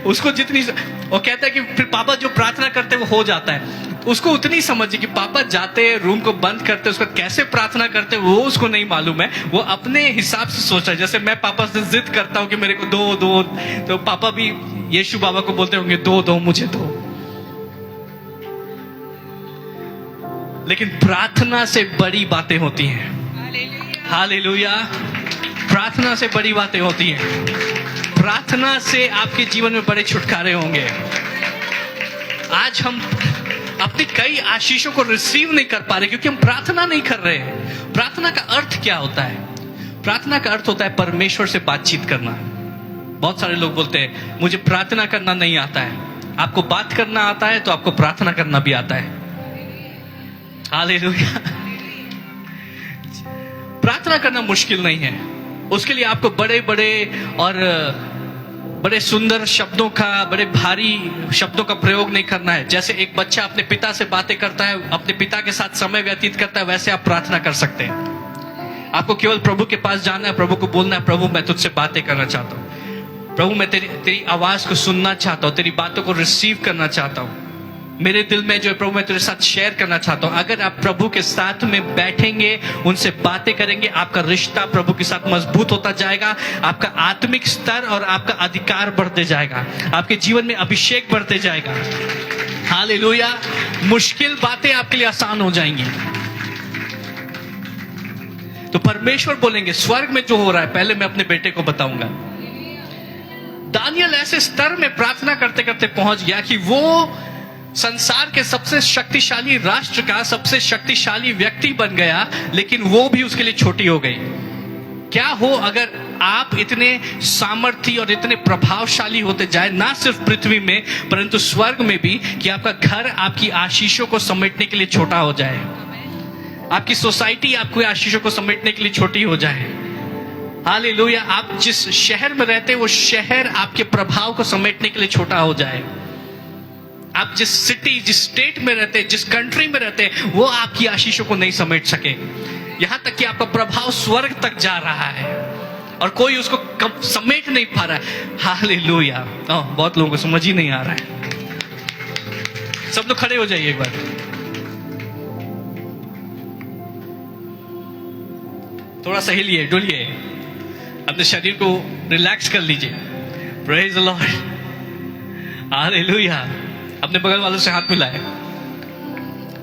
उसको जितनी वो कहता है कि फिर पापा जो प्रार्थना करते हैं वो हो जाता है। उसको उतनी समझ है कि पापा जाते हैं रूम को बंद करते हैं, उसको कैसे प्रार्थना करते हैं वो उसको नहीं मालूम है। वो अपने हिसाब से सोच रहा है। जैसे मैं पापा से जिद करता हूं कि मेरे को दो, तो पापा भी यीशु बाबा को बोलते होंगे दो मुझे दो। लेकिन प्रार्थना से बड़ी बातें होती हैं। हालेलुया। प्रार्थना से बड़ी बातें होती हैं। प्रार्थना से आपके जीवन में बड़े छुटकारे होंगे। आज हम अपनी कई आशीषों को रिसीव नहीं कर पा रहे क्योंकि हम प्रार्थना नहीं कर रहे हैं। प्रार्थना का अर्थ क्या होता है? प्रार्थना का अर्थ होता है परमेश्वर से बातचीत करना। बहुत सारे लोग बोलते हैं मुझे प्रार्थना करना नहीं आता है। आपको बात करना आता है तो आपको प्रार्थना करना भी आता है। हालेलुया। प्रार्थना करना मुश्किल नहीं है। उसके लिए आपको बड़े सुंदर शब्दों का, बड़े भारी शब्दों का प्रयोग नहीं करना है। जैसे एक बच्चा अपने पिता से बातें करता है, अपने पिता के साथ समय व्यतीत करता है, वैसे आप प्रार्थना कर सकते हैं। आपको केवल प्रभु के पास जाना है, प्रभु को बोलना है प्रभु मैं तुझसे बातें करना चाहता हूँ, प्रभु मैं तेरी आवाज को सुनना चाहता हूँ, तेरी बातों को रिसीव करना चाहता हूँ, मेरे दिल में जो है प्रभु मैं तेरे साथ शेयर करना चाहता हूं। अगर आप प्रभु के साथ में बैठेंगे, उनसे बातें करेंगे, आपका रिश्ता प्रभु के साथ मजबूत होता जाएगा, आपका आत्मिक स्तर और आपका अधिकार बढ़ते जाएगा, आपके जीवन में अभिषेक बढ़ते जाएगा। हालेलुया। मुश्किल बातें आपके लिए आसान हो जाएंगी। तो परमेश्वर बोलेंगे स्वर्ग में जो हो रहा है पहले मैं अपने बेटे को बताऊंगा। दानियल ऐसे स्तर में प्रार्थना करते करते पहुंच गया कि वो संसार के सबसे शक्तिशाली राष्ट्र का सबसे शक्तिशाली व्यक्ति बन गया, लेकिन वो भी उसके लिए छोटी हो गई। क्या हो अगर आप इतने सामर्थी और इतने प्रभावशाली होते जाए, ना सिर्फ पृथ्वी में परंतु स्वर्ग में भी, कि आपका घर आपकी आशीषों को समेटने के लिए छोटा हो जाए, आपकी सोसाइटी आपको आशीषों को समेटने के लिए छोटी हो जाए। हालेलुया। आप जिस शहर में रहते हैं वो शहर आपके प्रभाव को समेटने के लिए छोटा हो जाए। आप जिस सिटी, जिस स्टेट में रहते हैं, जिस कंट्री में रहते हैं, वो आपकी आशीषों को नहीं समेट सके। यहां तक कि आपका प्रभाव स्वर्ग तक जा रहा है और कोई उसको समेट नहीं पा रहा है। हालेलुया। बहुत लोगों को समझ ही नहीं आ रहा है। सब लोग खड़े हो जाइए एक बार। थोड़ा सा हिलिए, डुलिए, अपने शरीर को रिलैक्स कर लीजिए। Praise the Lord. हालेलुया। अपने बगल वालों से हाथ मिलाए,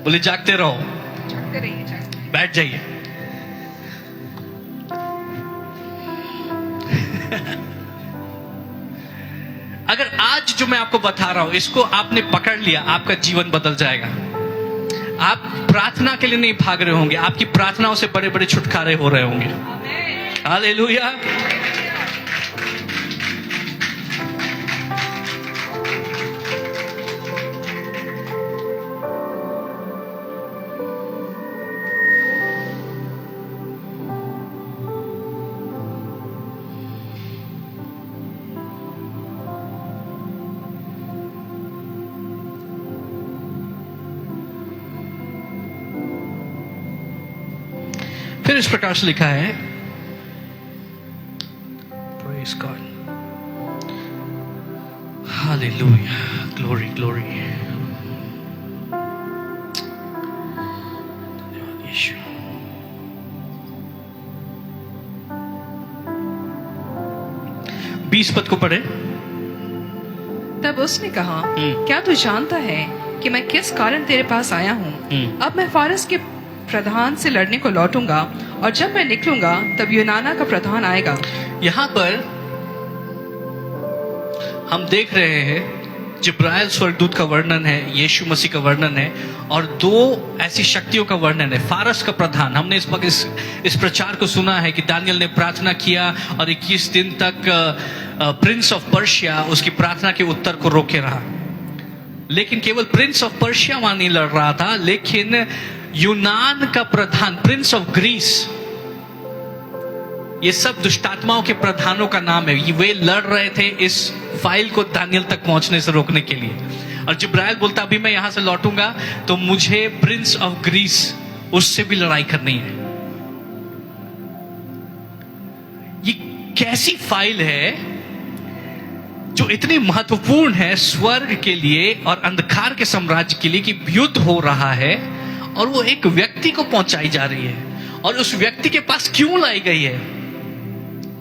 बोले जागते रहो, जागते रहिए, बैठ जाइए। अगर आज जो मैं आपको बता रहा हूं इसको आपने पकड़ लिया, आपका जीवन बदल जाएगा। आप प्रार्थना के लिए नहीं भाग रहे होंगे, आपकी प्रार्थनाओं से बड़े बड़े छुटकारे हो रहे होंगे। हालेलुया। फिर इस प्रकार से लिखा है, Praise God, Hallelujah, glory, glory, धन्यवाद यीशु। बीस पद को पढ़े। तब उसने कहा, क्या तू जानता है कि मैं किस कारण तेरे पास आया हूँ? अब मैं फारस के प्रधान से लड़ने को लौटूंगा और जब मैं निकलूंगा तब यूनाना का प्रधान आएगा। यहां पर हम देख रहे हैं जिब्राइल स्वर्गदूत का वर्णन है, यीशु मसीह का वर्णन है और दो ऐसी शक्तियों का वर्णन है। फारस का प्रधान, हमने इस वक्त इस प्रचार को सुना है कि दानियल ने प्रार्थना किया और 21 दिन तक प्रिंस ऑफ पर्शिया उसकी प्रार्थना के उत्तर को रोके रहा। लेकिन केवल प्रिंस ऑफ पर्शिया वहां नहीं लड़ रहा था, लेकिन यूनान का प्रधान, प्रिंस ऑफ ग्रीस, ये सब दुष्टात्माओं के प्रधानों का नाम है। वे लड़ रहे थे इस फाइल को दानियल तक पहुंचने से रोकने के लिए। और जिब्राइल बोलता, अभी मैं यहां से लौटूंगा तो मुझे प्रिंस ऑफ ग्रीस उससे भी लड़ाई करनी है। ये कैसी फाइल है जो इतनी महत्वपूर्ण है स्वर्ग के लिए और अंधकार के साम्राज्य के लिए कि युद्ध हो रहा है और वो एक व्यक्ति को पहुंचाई जा रही है। और उस व्यक्ति के पास क्यों लाई गई है,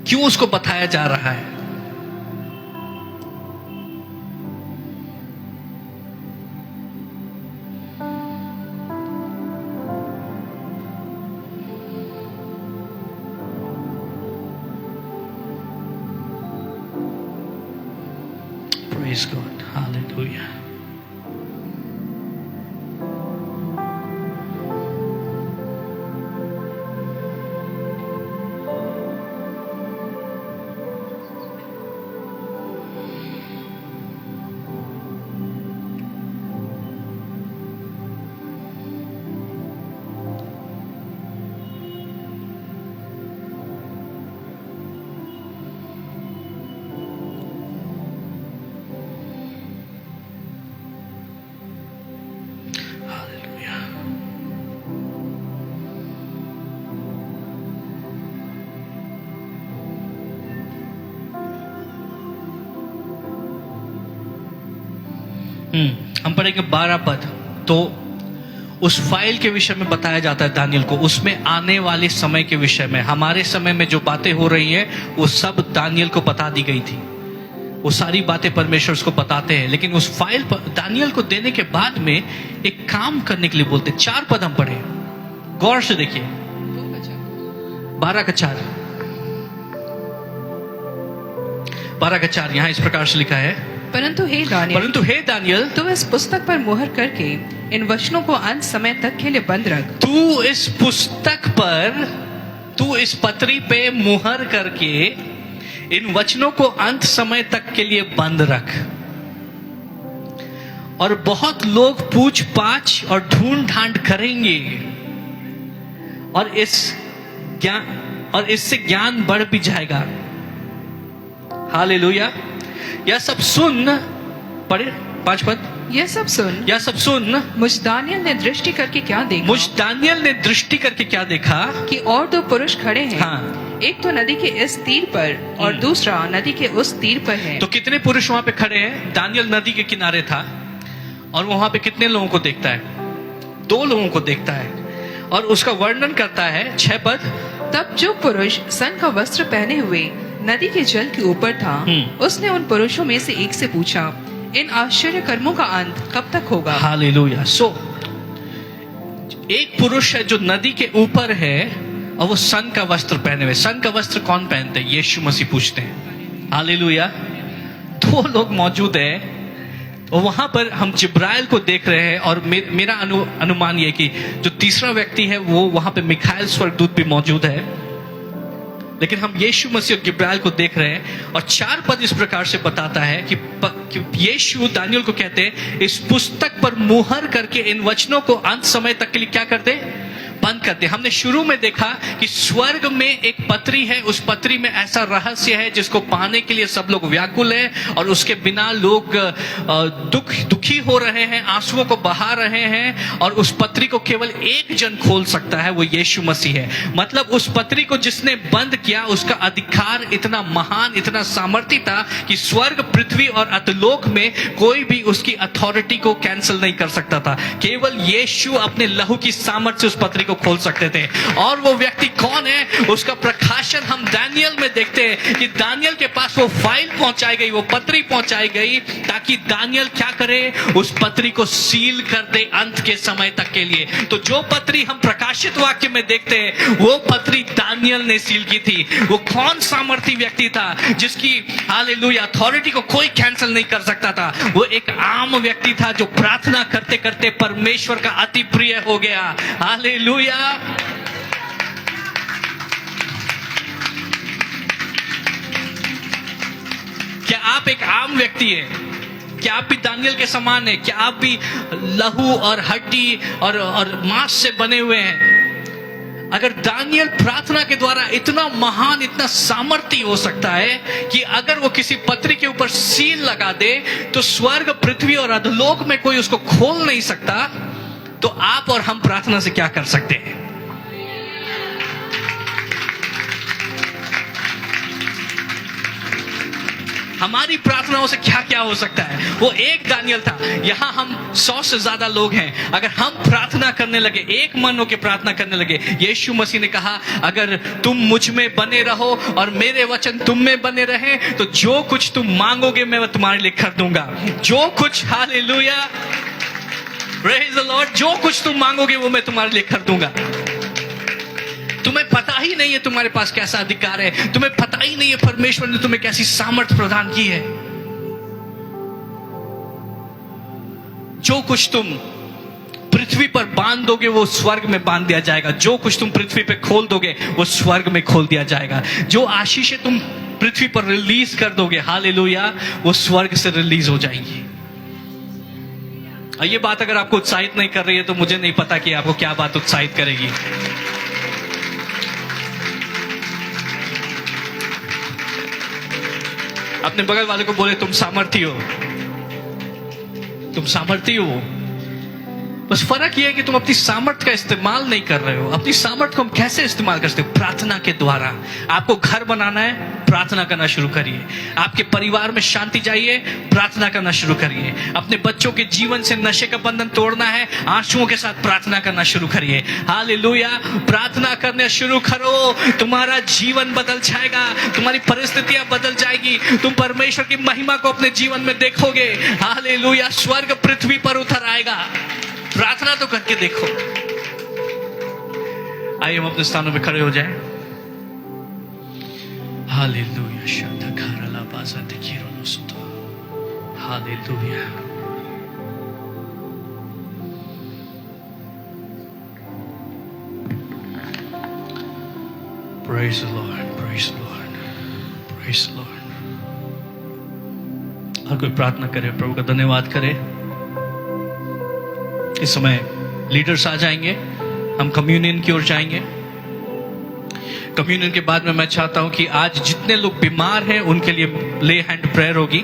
क्यों उसको बताया जा रहा है? Praise God. Hallelujah. हम पढ़ेंगे 12 पद। तो उस फाइल के विषय में बताया जाता है दानियल को, उसमें आने वाले समय के विषय में, हमारे समय में जो बातें हो रही हैं वो सब दानियल को बता दी गई थी। वो सारी बातें परमेश्वर उसको बताते हैं, लेकिन उस फाइल पर दानियल को देने के बाद में एक काम करने के लिए बोलते। 4 पद हम पढ़े, गौर से देखिए। 12 का 4, 12 का 4 यहां इस प्रकार से लिखा है, परंतु हे दानियल, तू इस पुस्तक पर मुहर करके इन वचनों को अंत समय तक के लिए बंद रख। तू इस पुस्तक पर, तू इस पत्री पे मुहर करके इन वचनों को अंत समय तक के लिए बंद रख। और बहुत लोग पूछ पाछ और ढूंढ ढांड करेंगे और इससे ज्ञान बढ़ भी जाएगा। हालेलुया। यह सब सुन, पढ़े 5 पद, यह सब सुन यह सब सुन मुझ दानियल ने दृष्टि करके क्या देखा मुझ दानियल ने दृष्टि करके क्या देखा कि और दो पुरुष खड़े हैं। हाँ। एक तो नदी के इस तीर पर और दूसरा नदी के उस तीर पर है। तो कितने पुरुष वहां पे खड़े हैं? दानियल नदी के किनारे था और वहां पे कितने लोगों को देखता है? 2 लोगों को देखता है और उसका वर्णन करता है 6 पद। तब जो पुरुष सन का वस्त्र पहने हुए नदी के जल के ऊपर था, उसने उन पुरुषों में से एक से पूछा, इन आश्चर्य कर्मों का अंत कब तक होगा? हालेलुया। सो एक पुरुष है जो नदी के ऊपर है और वो सन का वस्त्र पहने हुए। सन का वस्त्र कौन पहनते हैं? यीशु मसीह पूछते हैं। हालेलुया। 2 लोग मौजूद है और वहां पर हम जिब्राइल को देख रहे हैं और मेरा अनुमान ये कि जो तीसरा व्यक्ति है वो वहां पे मिखाइल स्वर्गदूत भी मौजूद है, लेकिन हम यीशु मसीह और जिब्राइल को देख रहे हैं। और 4 पद इस प्रकार से बताता है कि यीशु दानियल को कहते हैं, इस पुस्तक पर मुहर करके इन वचनों को अंत समय तक के लिए क्या कर दे? बंद कर दे। हमने शुरू में देखा कि स्वर्ग में एक पत्री है, उस पत्री में ऐसा रहस्य है जिसको पाने के लिए सब लोग व्याकुल हैं और उसके बिना लोग दुखी हो रहे हैं, आंसुओं को बहा रहे हैं, और उस पत्री को केवल एक जन खोल सकता है, वो यीशु मसीह है। मतलब उस पत्री को जिसने बंद किया उसका अधिकार इतना महान, इतना सामर्थ्य था कि स्वर्ग, पृथ्वी और अधोलोक में कोई भी उसकी अथॉरिटी को कैंसिल नहीं कर सकता था। केवल यीशु अपने लहू की सामर्थ्य से उस पत्री को खोल सकते थे। और वो व्यक्ति कौन है? उसका प्रकाशन हम दानियल में देखते हैं कि दानियल के पास वो फाइल पहुंचाई गई, वो पत्री पहुंचाई गई ताकि दानियल क्या करे? उस पत्री को सील कर दे अंत के समय तक के लिए। तो जो पत्री हम प्रकाशित वाक्य में देखते हैं वो पत्री दानियल ने सील की थी। वो कौन सामर्थी व्यक्ति था जिसकी हालेलुया अथॉरिटी को कोई कैंसिल नहीं कर सकता था? वो एक आम व्यक्ति था जो प्रार्थना करते करते परमेश्वर का अति प्रिय हो गया। हालेलुया। क्या आप एक आम व्यक्ति हैं? क्या आप भी दानियल के समान हैं? क्या आप भी लहू और हड्डी और मांस से बने हुए हैं? अगर दानियल प्रार्थना के द्वारा इतना महान, इतना सामर्थ्य हो सकता है कि अगर वो किसी पत्री के ऊपर सील लगा दे तो स्वर्ग, पृथ्वी और अधोलोक में कोई उसको खोल नहीं सकता, तो आप और हम प्रार्थना से क्या कर सकते हैं? हमारी प्रार्थनाओं से क्या क्या हो सकता है? वो एक दानियल था। यहां हम 100 से ज्यादा लोग हैं। अगर हम प्रार्थना करने लगे, एक मन होकर प्रार्थना करने लगे, यीशु मसीह ने कहा अगर तुम मुझ में बने रहो और मेरे वचन तुम में बने रहे तो जो कुछ तुम मांगोगे मैं तुम्हारे लिए कर दूंगा। जो कुछ, हालेलुया, प्रेज़ द लॉर्ड, जो कुछ तुम मांगोगे वो मैं तुम्हारे लिए कर दूंगा। तुम्हें पता ही नहीं है तुम्हारे पास कैसा अधिकार है, तुम्हें पता ही नहीं है परमेश्वर ने तुम्हें कैसी सामर्थ्य प्रदान की है। जो कुछ तुम पृथ्वी पर बांध दोगे वो स्वर्ग में बांध दिया जाएगा। जो कुछ तुम पृथ्वी पे खोल दोगे वो स्वर्ग में खोल दिया जाएगा। जो आशीषें तुम पृथ्वी पर रिलीज कर दोगे, हालेलुया, वो स्वर्ग से रिलीज हो जाएंगी। ये बात अगर आपको उत्साहित नहीं कर रही है तो मुझे नहीं पता कि आपको क्या बात उत्साहित करेगी। अपने बगल वाले को बोले तुम सामर्थी हो, तुम सामर्थी हो। बस फर्क यह है कि तुम अपनी सामर्थ्य का इस्तेमाल नहीं कर रहे हो। अपनी सामर्थ्य को हम कैसे इस्तेमाल कर सकते हो? प्रार्थना के द्वारा। आपको घर बनाना है, प्रार्थना करना शुरू करिए। आपके परिवार में शांति चाहिए, प्रार्थना करना शुरू करिए। अपने बच्चों के जीवन से नशे का बंधन तोड़ना है, आंसुओं के साथ प्रार्थना करना शुरू करिए। हालेलुया, प्रार्थना करना शुरू करो, तुम्हारा जीवन बदल जाएगा, तुम्हारी परिस्थितियां बदल जाएगी, तुम परमेश्वर की महिमा को अपने जीवन में देखोगे। हालेलुया, स्वर्ग पृथ्वी पर उतर आएगा। प्रार्थना तो करके देखो। आइए हम अपने स्थानों में खड़े हो जाएं। हालेलुया, शब्द खारला बाजा दिखिरो नो सुतो। Hallelujah. Praise the Lord, praise the Lord, praise the Lord। हर कोई प्रार्थना करे, प्रभु का धन्यवाद करे। इस समय लीडर्स आ जाएंगे, हम कम्युनियन की ओर जाएंगे। कम्युनियन के बाद में मैं चाहता हूं कि आज जितने लोग बीमार हैं उनके लिए ले हैंड प्रेयर होगी।